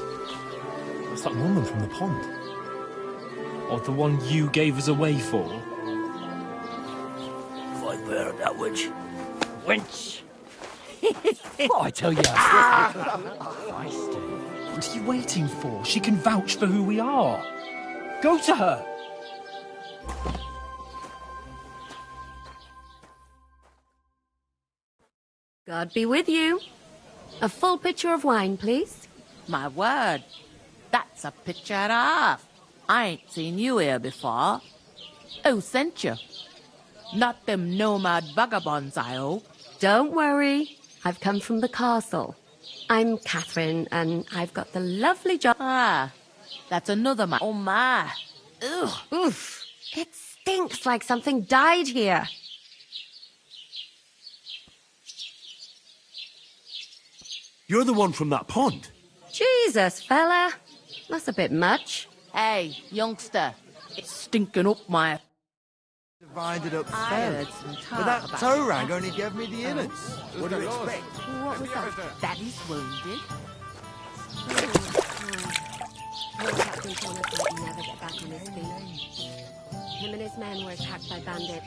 It's that woman from the pond. Or the one you gave us away for? I bear that witch. Wench! What I tell you? What are you waiting for? She can vouch for who we are. Go to her. God be with you. A full pitcher of wine, please. My word, that's a picture and a half. I ain't seen you here before. Who sent you? Not them nomad vagabonds, I hope. Don't worry. I've come from the castle. I'm Catherine, and I've got the lovely job. Ah, that's another man. Oh, my. Ugh. Oof. It stinks like something died here. You're the one from that pond. Jesus, fella. That's a bit much. Hey, youngster. It's stinking up my... Winded up I fell. heard some But talk that about toe rag only gave me the innards. What do you expect? What was that? Daddy's wounded? Poor Captain Thomas might never get back on his feet. Him and his men were attacked by bandits.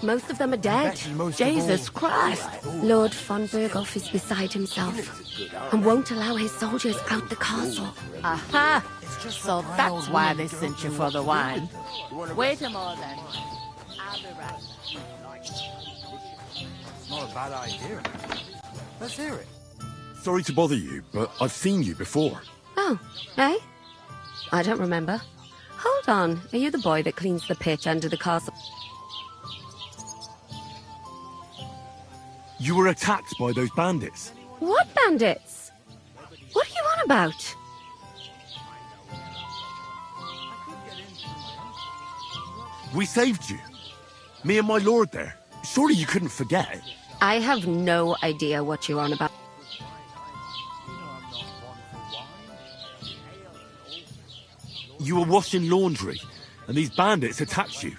Most of them are dead. Jesus Christ! Lord von Berghoff is beside himself and won't allow his soldiers out the castle. Aha! So that's why they sent you for the wine. Wait a moment, then. I'll be right back. It's not a bad idea. Let's hear it. Sorry to bother you, but I've seen you before. Oh, eh? I don't remember. Hold on, are you the boy that cleans the pitch under the castle? You were attacked by those bandits. What bandits? What are you on about? We saved you. Me and my lord there. Surely you couldn't forget. I have no idea what you're on about. You were washing laundry, and these bandits attacked you.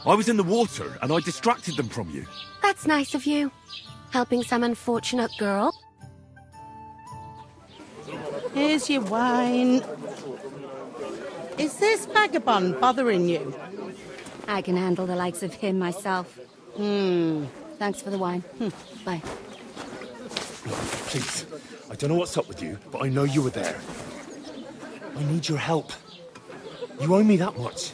I was in the water, and I distracted them from you. That's nice of you. Helping some unfortunate girl. Here's your wine. Is this vagabond bothering you? I can handle the likes of him myself. Thanks for the wine. Bye. Please, I don't know what's up with you, but I know you were there. I need your help. You owe me that much.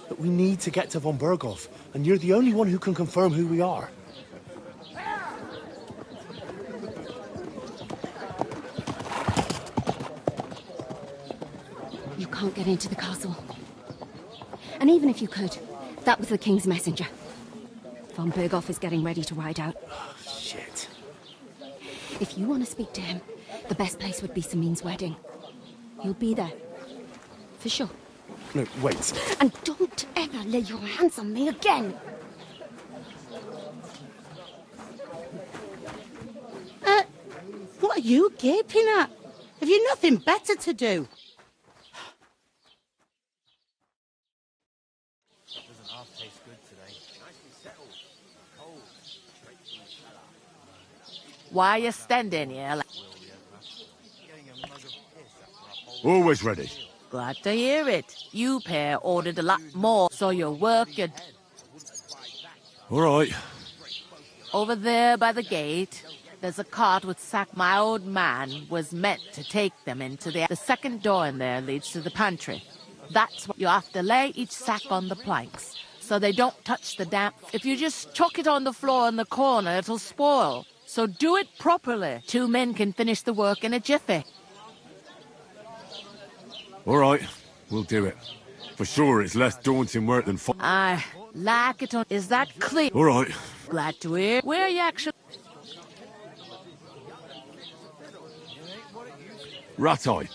But we need to get to von Berghoff, and you're the only one who can confirm who we are. You can't get into the castle. And even if you could, that was the king's messenger. Von Berghoff is getting ready to ride out. Oh, shit. If you want to speak to him, the best place would be Samin's wedding. He'll be there. For sure. No, wait. And don't ever lay your hands on me again! What are you gaping at? Have you nothing better to do? Doesn't half taste good today. Nicely settled. Cold. Why are you standing here? Always ready. Glad to hear it. You pair ordered a lot more, so your work you're... All right. Over there by the gate, there's a cart with sack my old man was meant to take them into the second door in there leads to the pantry. That's what you have to lay each sack on the planks, so they don't touch the damp. If you just chuck it on the floor in the corner, it'll spoil. So do it properly. 2 men can finish the work in a jiffy. All right, we'll do it. For sure, it's less daunting work than I like it. Is that clear? All right. Glad to hear. Where are you actually? Rat-eye.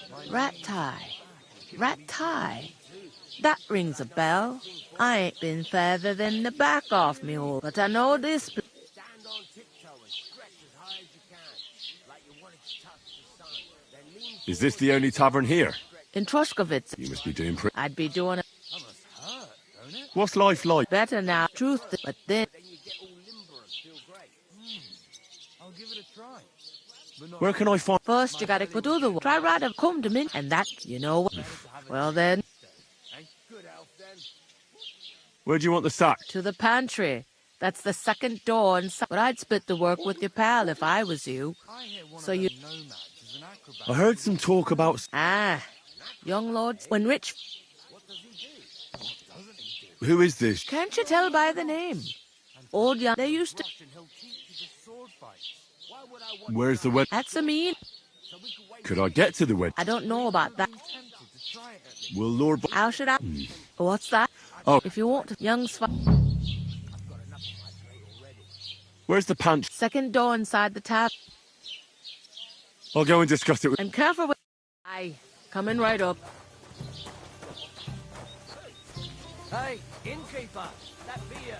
Rat-tie. That rings a bell. I ain't been further than the back off me hole, but I know this. Is this the only tavern here? In Troshkovitz. You must be doing I'd be doing it. What's life like? Better now, truth, but then... I'll give it a try. Where can I find... First, you gotta do the work. Try right to come to me, and that, you know what? Well then... Where do you want the sack? To the pantry. That's the second door inside. But I'd split the work with your pal if I was you. So you... I heard some talk about... Young lords, when rich... Who is this? Can't you tell by the name? Old young... They used to... Where's the wedding? That's a mean... Could I get to the wedding? I don't know about that. Will Lord... How should I... What's that? Oh. If you want young... Where's the pantry? Second door inside the tap. I'll go and discuss it with... And careful with... Aye, coming right up. Hey, innkeeper, that beer.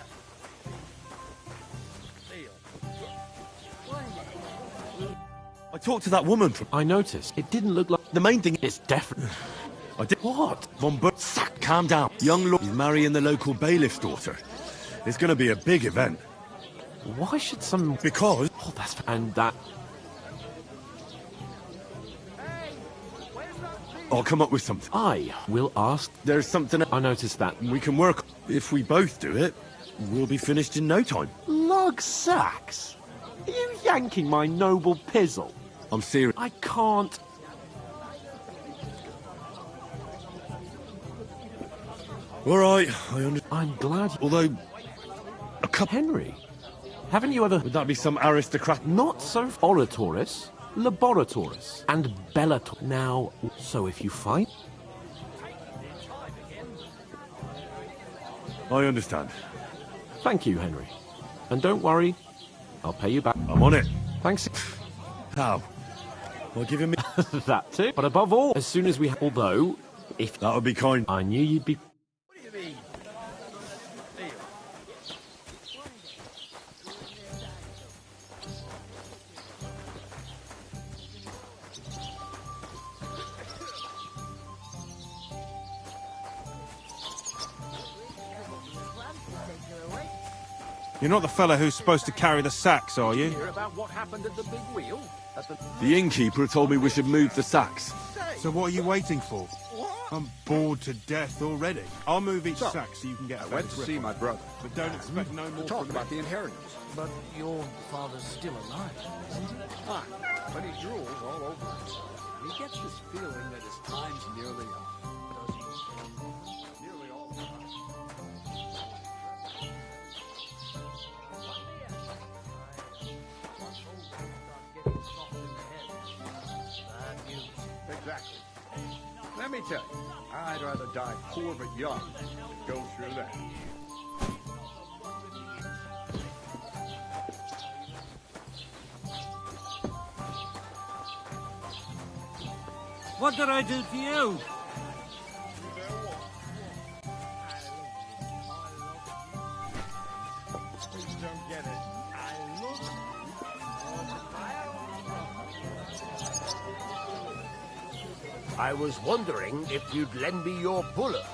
I talked to that woman from... I noticed. It didn't look like... The main thing is definitely... I did... What? Von Berg... Sack calm down. Young Lord is marrying the local bailiff's daughter. It's gonna be a big event. Why should some... Because... Oh, that's... And that... I'll come up with something. I will ask... There's something... I noticed that. We can work... If we both do it, we'll be finished in no time. Lug sacks? Are you yanking my noble pizzle? I'm serious. I can't... All right, I understand. I'm glad... Although... A cup... Henry, haven't you ever... Would that be some aristocrat? Not so... Oratoris, Laboratoris, and Bellator. Now, so if you fight... I understand. Thank you, Henry. And don't worry, I'll pay you back. I'm on it. Thanks. How? Well, giving me... That too. But above all, as soon as we... Although, if... That would be kind. I knew you'd be... What do you mean? You're not the fella who's supposed to carry the sacks, are you? Hear about what happened at the big wheel? The innkeeper told me we should move the sacks. So what are you waiting for? I'm bored to death already. I'll move each sack so you can get a I went to see my brother. But don't expect no more Talk from about me. the inheritance. But your father's still alive, isn't he? Fine, but he drools all over himself. He gets this feeling that his time's nearly up. Nearly all the time. Exactly. Let me tell you, I'd rather die poor but young than go through that. What did I do to you? Please don't get it. I look. I was wondering if you'd lend me your puller.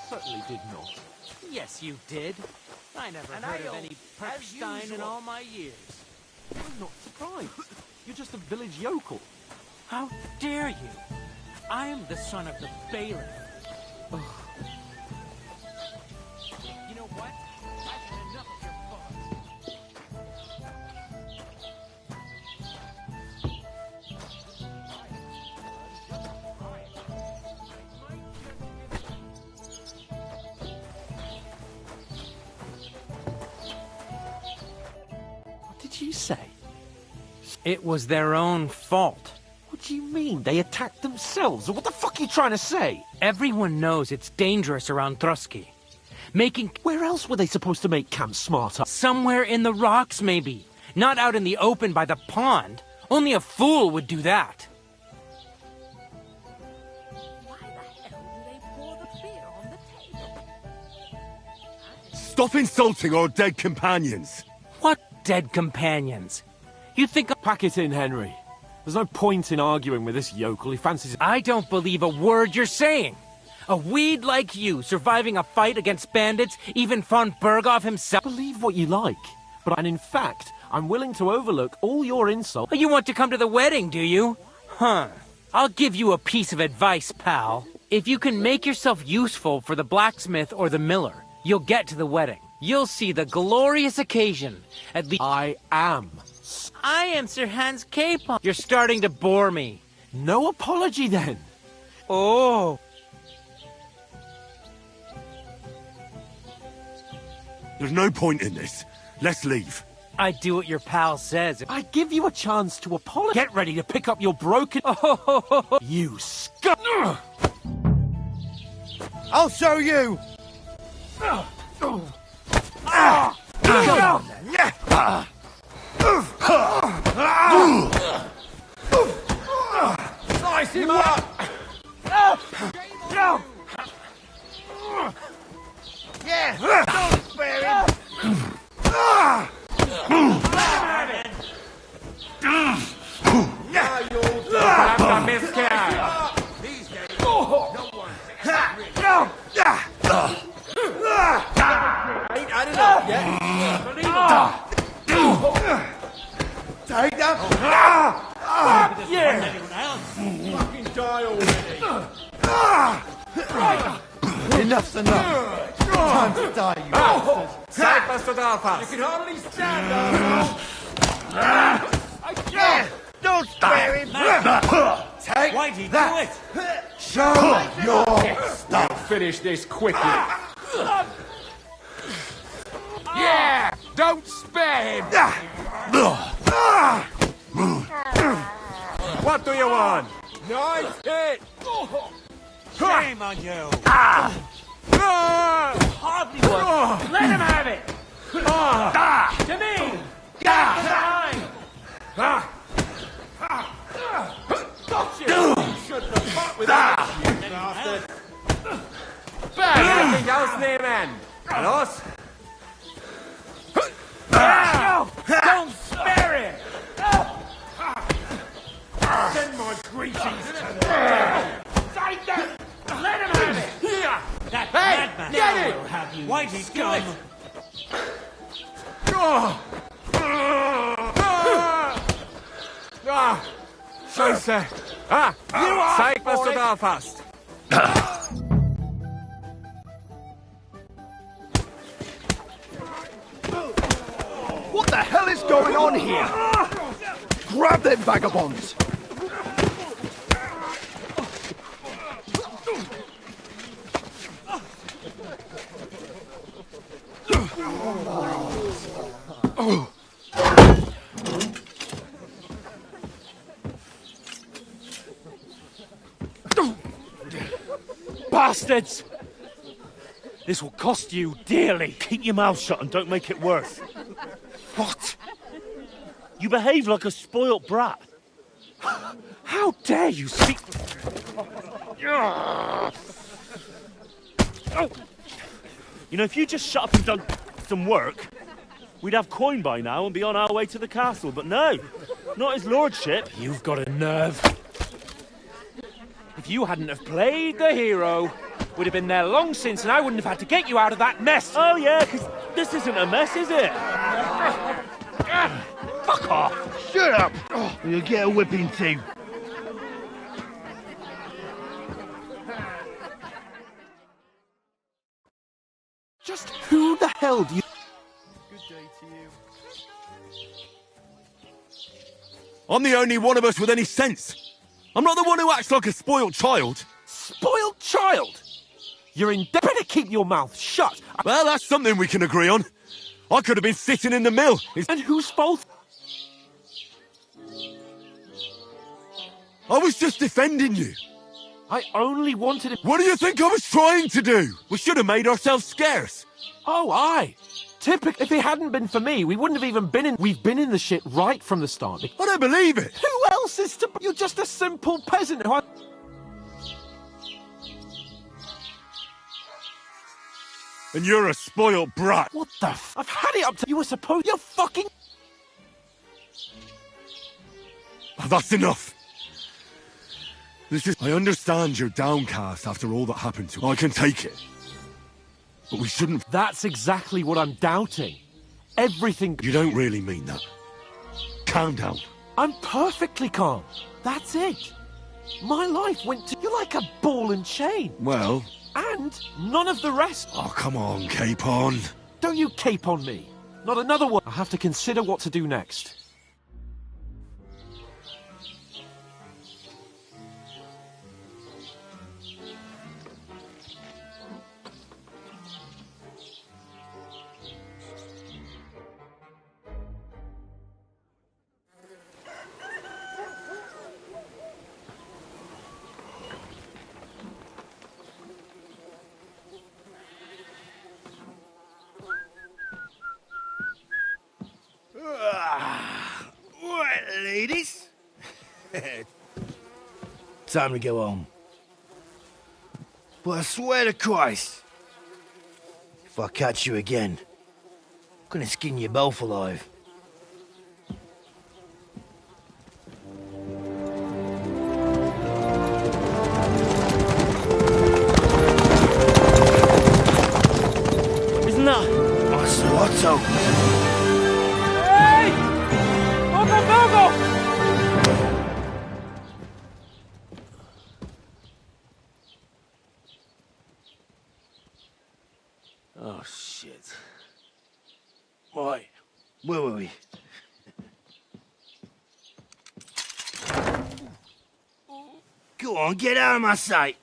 Certainly did not. Yes, you did. I never heard of any Perkstein in all my years. I'm not surprised. You're just a village yokel. How dare you? I am the son of the bailiff. You know what? I've had enough of your thoughts. What did you say? It was their own fault. What do you mean? They attacked themselves? What the fuck are you trying to say? Everyone knows it's dangerous around Trusky. Where else were they supposed to make camp smarter? Somewhere in the rocks, maybe. Not out in the open by the pond. Only a fool would do that. Stop insulting our dead companions! What dead companions? You think... Pack it in, Henry. There's no point in arguing with this yokel. He fancies... I don't believe a word you're saying. A weed like you surviving a fight against bandits, even von Berghoff himself... Believe what you like. And in fact, I'm willing to overlook all your insults. You want to come to the wedding, do you? Huh. I'll give you a piece of advice, pal. If you can make yourself useful for the blacksmith or the miller, you'll get to the wedding. You'll see the glorious occasion. At least I am Sir Hans Capon. You're starting to bore me. No apology, then. Oh. There's no point in this. Let's leave. I'd do what your pal says. I'd give you a chance to apologize. Get ready to pick up your broken... Oh, you scum! I'll show you! Slice him up! Yeah! Don't spare him! Now you'll die. have to miscarry. These days, no one ain't had enough yet. Take that! Fuck yeah! Fucking die already! Enough's enough. Time to die, you bastards. Save us to Belfast. You can hardly stand, Yeah! Don't spare him! Take Why'd he that! do it? Show your stuff! Finish this quickly. Yeah! Don't spare him! What do you want? Nice hit! Shame on you! Hardly one! Let him have it! To me! Get behind! Gotcha! You shouldn't have fought with that, you bastard! Anything else, Neyman? And us? No! Don't spare him! Send my greetings to the Take that! Let him have it! Here! That Hey! madman Get it! will have you. Why'd he do it? Scheiße! Zeig was du drauf hast! What the hell is going on here? Grab them vagabonds! Bastards! This will cost you dearly. Keep your mouth shut and don't make it worse. What? You behave like a spoilt brat. How dare you speak... You know, if you just shut up and done some work, we'd have coin by now and be on our way to the castle. But no, not his lordship. You've got a nerve. If you hadn't have played the hero, we'd have been there long since, and I wouldn't have had to get you out of that mess. Oh yeah, because this isn't a mess, is it? Fuck off! Shut up! Or you'll get a whipping too. Just who the hell do you... Good day to you. I'm the only one of us with any sense. I'm not the one who acts like a spoiled child. Spoiled child? You're in... Better keep your mouth shut. Well, that's something we can agree on. I could have been sitting in the mill. And whose fault? I was just defending you. I only wanted it... What do you think I was trying to do? We should have made ourselves scarce. Oh, aye. Typical. If it hadn't been for me, we wouldn't have even been in... We've been in the shit right from the start. I don't believe it. Who else is to... You're just a simple peasant who... And you're a spoiled brat. What the f... I've had it up to... You were supposed... You're fucking... That's enough. I understand you're downcast after all that happened to you. I can take it. But we shouldn't... That's exactly what I'm doubting. Everything... You don't really mean that. Calm down. I'm perfectly calm. That's it. My life went to... You're like a ball and chain. Well... And none of the rest... Oh, come on, Capon. Don't you cape on me. Not another one. I have to consider what to do next. time to go home. But I swear to Christ, if I catch you again, I'm gonna skin you both alive. Isn't that Master Otto? Hey! Uncle Bogo! Oh, shit. Right, where were we? Go on, get out of my sight!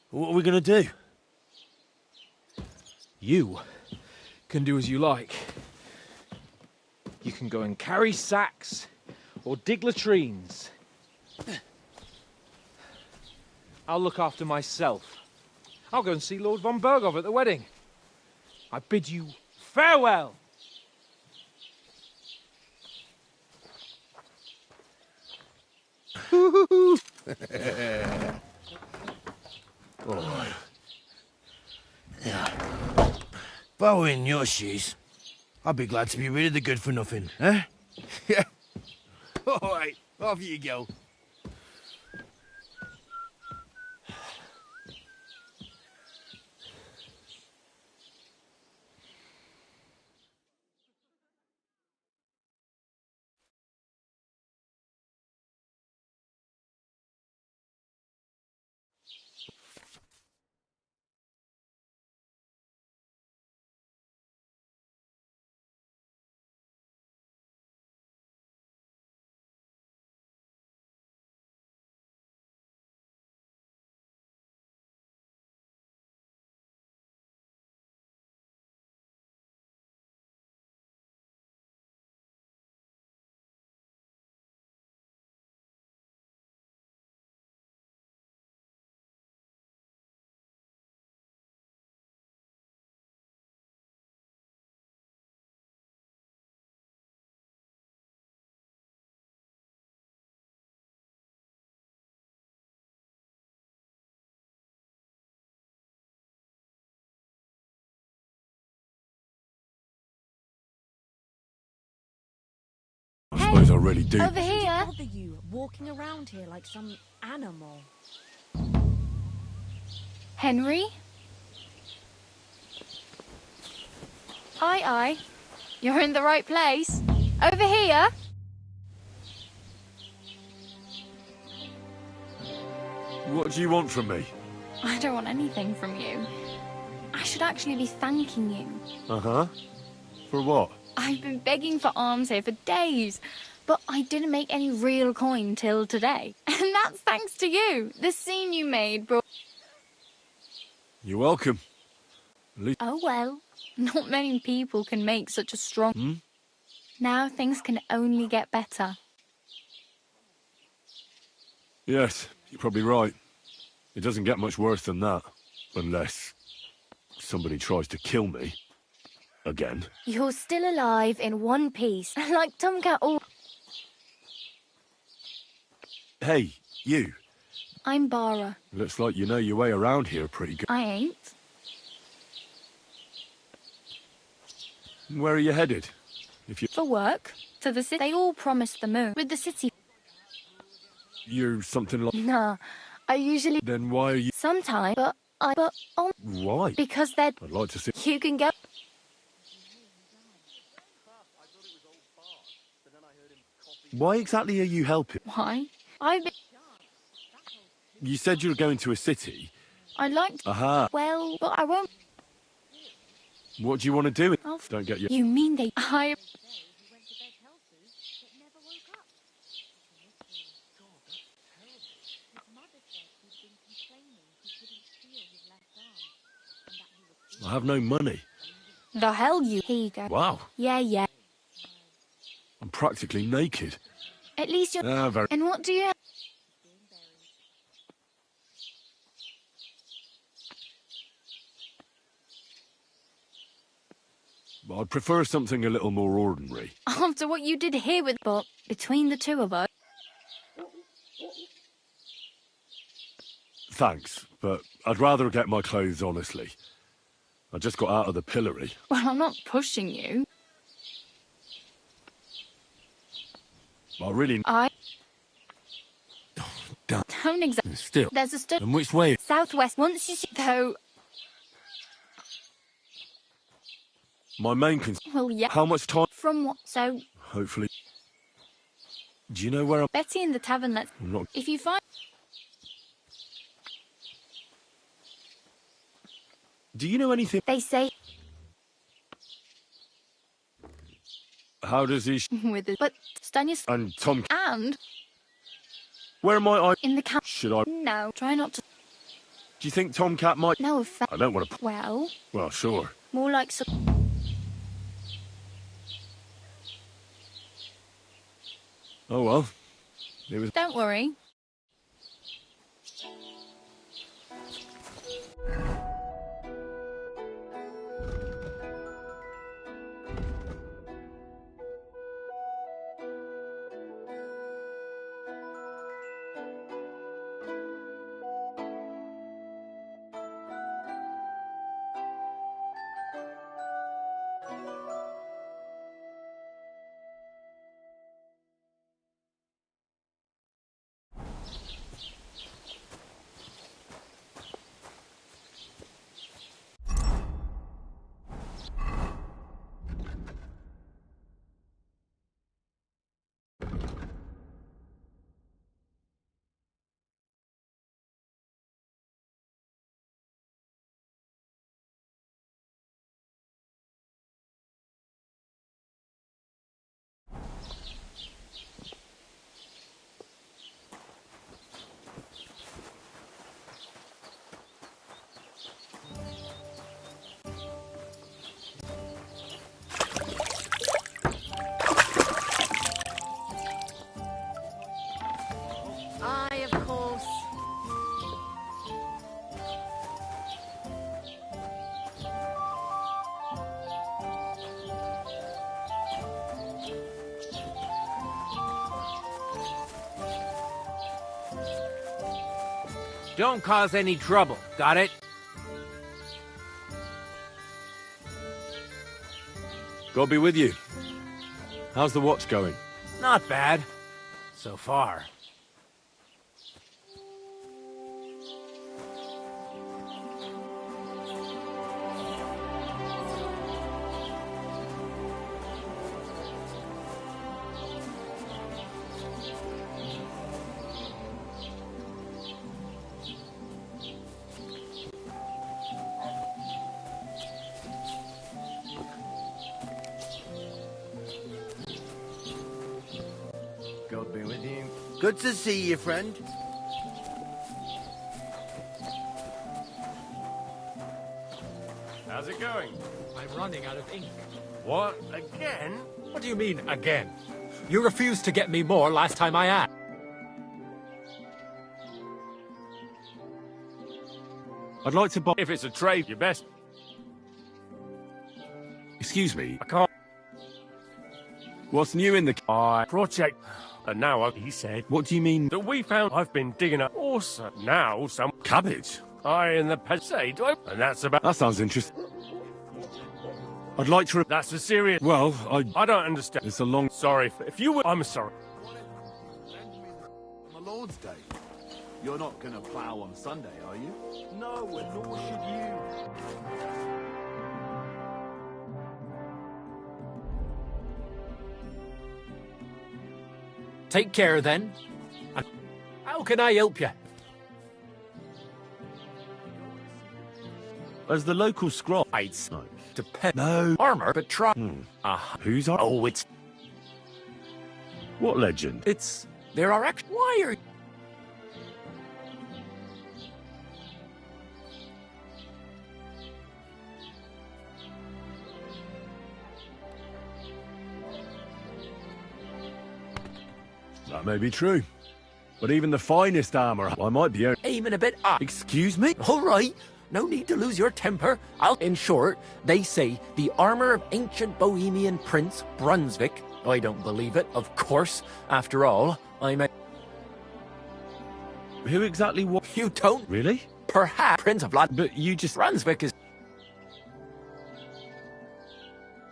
What are we gonna do? You can do as you like. You can go and carry sacks or dig latrines. I'll look after myself. I'll go and see Lord von Berghoff at the wedding. I bid you farewell. All right. Yeah. If I were in your shoes, I'd be glad to be rid of the good-for-nothing, eh? Yeah. All right, off you go. I suppose I really do. Over here! Bother you walking around here like some animal. Henry? Aye. You're in the right place. Over here! What do you want from me? I don't want anything from you. I should actually be thanking you. Uh-huh. For what? I've been begging for alms here for days, but I didn't make any real coin till today. And that's thanks to you. The scene you made brought... You're welcome. At least... Oh well, not many people can make such a strong... Hmm? Now things can only get better. Yes, you're probably right. It doesn't get much worse than that. Unless somebody tries to kill me. Again. You're still alive in one piece, like Tomcat all... Hey, you. I'm Bara. Looks like you know your way around here pretty good. I ain't. Where are you headed? If you... For work. To the city. They all promised the moon. With the city. You're something like... Nah. I usually... Then why are you... Sometimes, but Why? Because they're... I'd like to see... You can go... Why exactly are you helping? Why? I've been... You said you were going to a city. I'd like to... Aha. Well, but I won't... What do you want to do? Don't get you... You mean they... I... I have no money. The hell you... Here you go. Wow. Yeah. I'm practically naked. At least you're... Very... And what do you... I'd prefer something a little more ordinary. After what you did here with... But between the two of us... Thanks, but I'd rather get my clothes, honestly. I just got out of the pillory. Well, I'm not pushing you. I Don't exactly. Still. There's a And which way? southwest. Once you see, though. My main concern. Well, yeah. How much time? From what? So, Hopefully. Do you know where I'm? Betty in the tavern. Let's. I'm not. If you find. Do you know anything? They say. How does he? With it, but Stanislav And Tom. and Where am I? in the camp. Should I? No, try not to. Do you think Tomcat might? No offense. I don't want to. Well, Well, sure. more like. Oh well. It was. Don't worry. Aye, of course. Don't cause any trouble, got it? God be with you. How's the watch going? Not bad. So far. God be with you. Good to see you, friend. How's it going? I'm running out of ink. What? Again? What do you mean, again? You refused to get me more last time I asked. I'd like to buy. If it's a trade, you best. Excuse me. I can't. What's new in the project? And now he said. What do you mean? That we found. I've been digging up. Also, now some cabbage. I in the say, do I? And that's about. That sounds interesting. I'd like to. That's a serious. Well, I don't understand. It's a long. Sorry. If you would. I'm sorry. My Lord's Day. You're not going to plough on Sunday, are you? No, and nor should you. Take care, then. And how can I help you? As the local scroll. No. Depend. No. Armor, but try. Who's our? Oh, it's. What legend? It's. There are actually. Why are you. That may be true. But even the finest armor, I might be aiming a bit up. Excuse me? All right. No need to lose your temper. In short, they say the armor of ancient Bohemian Prince Brunswick. I don't believe it, of course. After all, I'm a... Who exactly what? You don't? Really? Perhaps Prince of Blood. But you just... Brunswick is...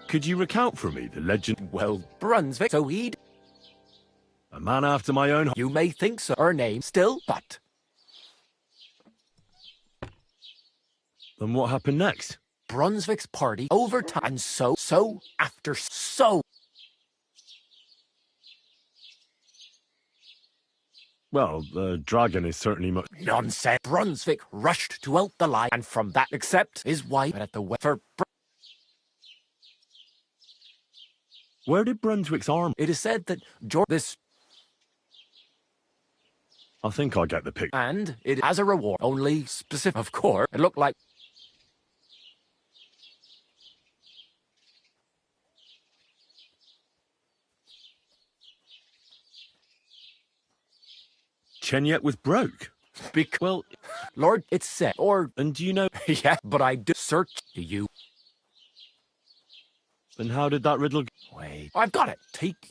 Could you recount for me the legend? Well, Brunswick, so he'd... A man after my own... You may think so. Her name still, but... Then what happened next? Brunswick's party over time, and so after so... Well, the dragon is certainly much... Nonsense. Brunswick rushed to out the line, and from that, except his wife at the for... Where did Brunswick's arm... It is said that George... This... I think I get the picture. And it has a reward, only specific, of course. It looked like... Chenyet was broke. Well, Lord, it's said, or... And do you know... Yeah, but I do search to you. And how did that riddle... Wait, I've got it.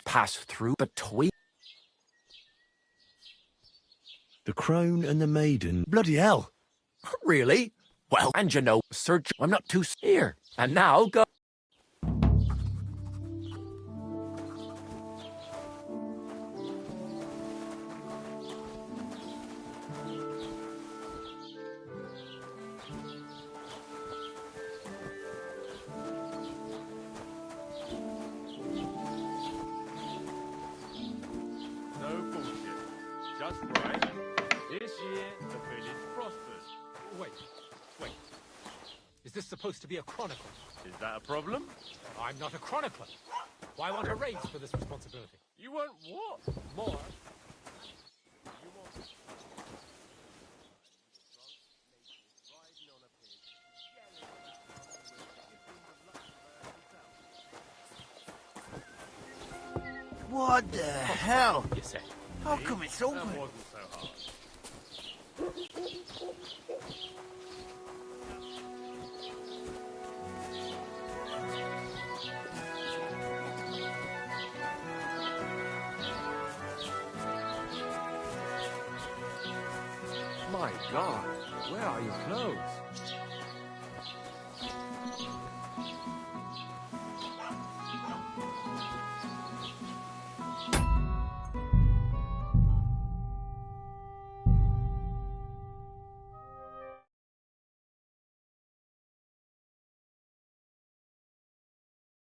Pass through between... The crone and the maiden. Bloody hell. Really? Well, and you know, search... I'm not too here. And now, go... Is this supposed to be a chronicle? Is that a problem? I'm not a chronicler. Why want a raise for this responsibility? You want what? More. What the hell? You say? How come it's open? That wasn't so hard. My God, where are your clothes?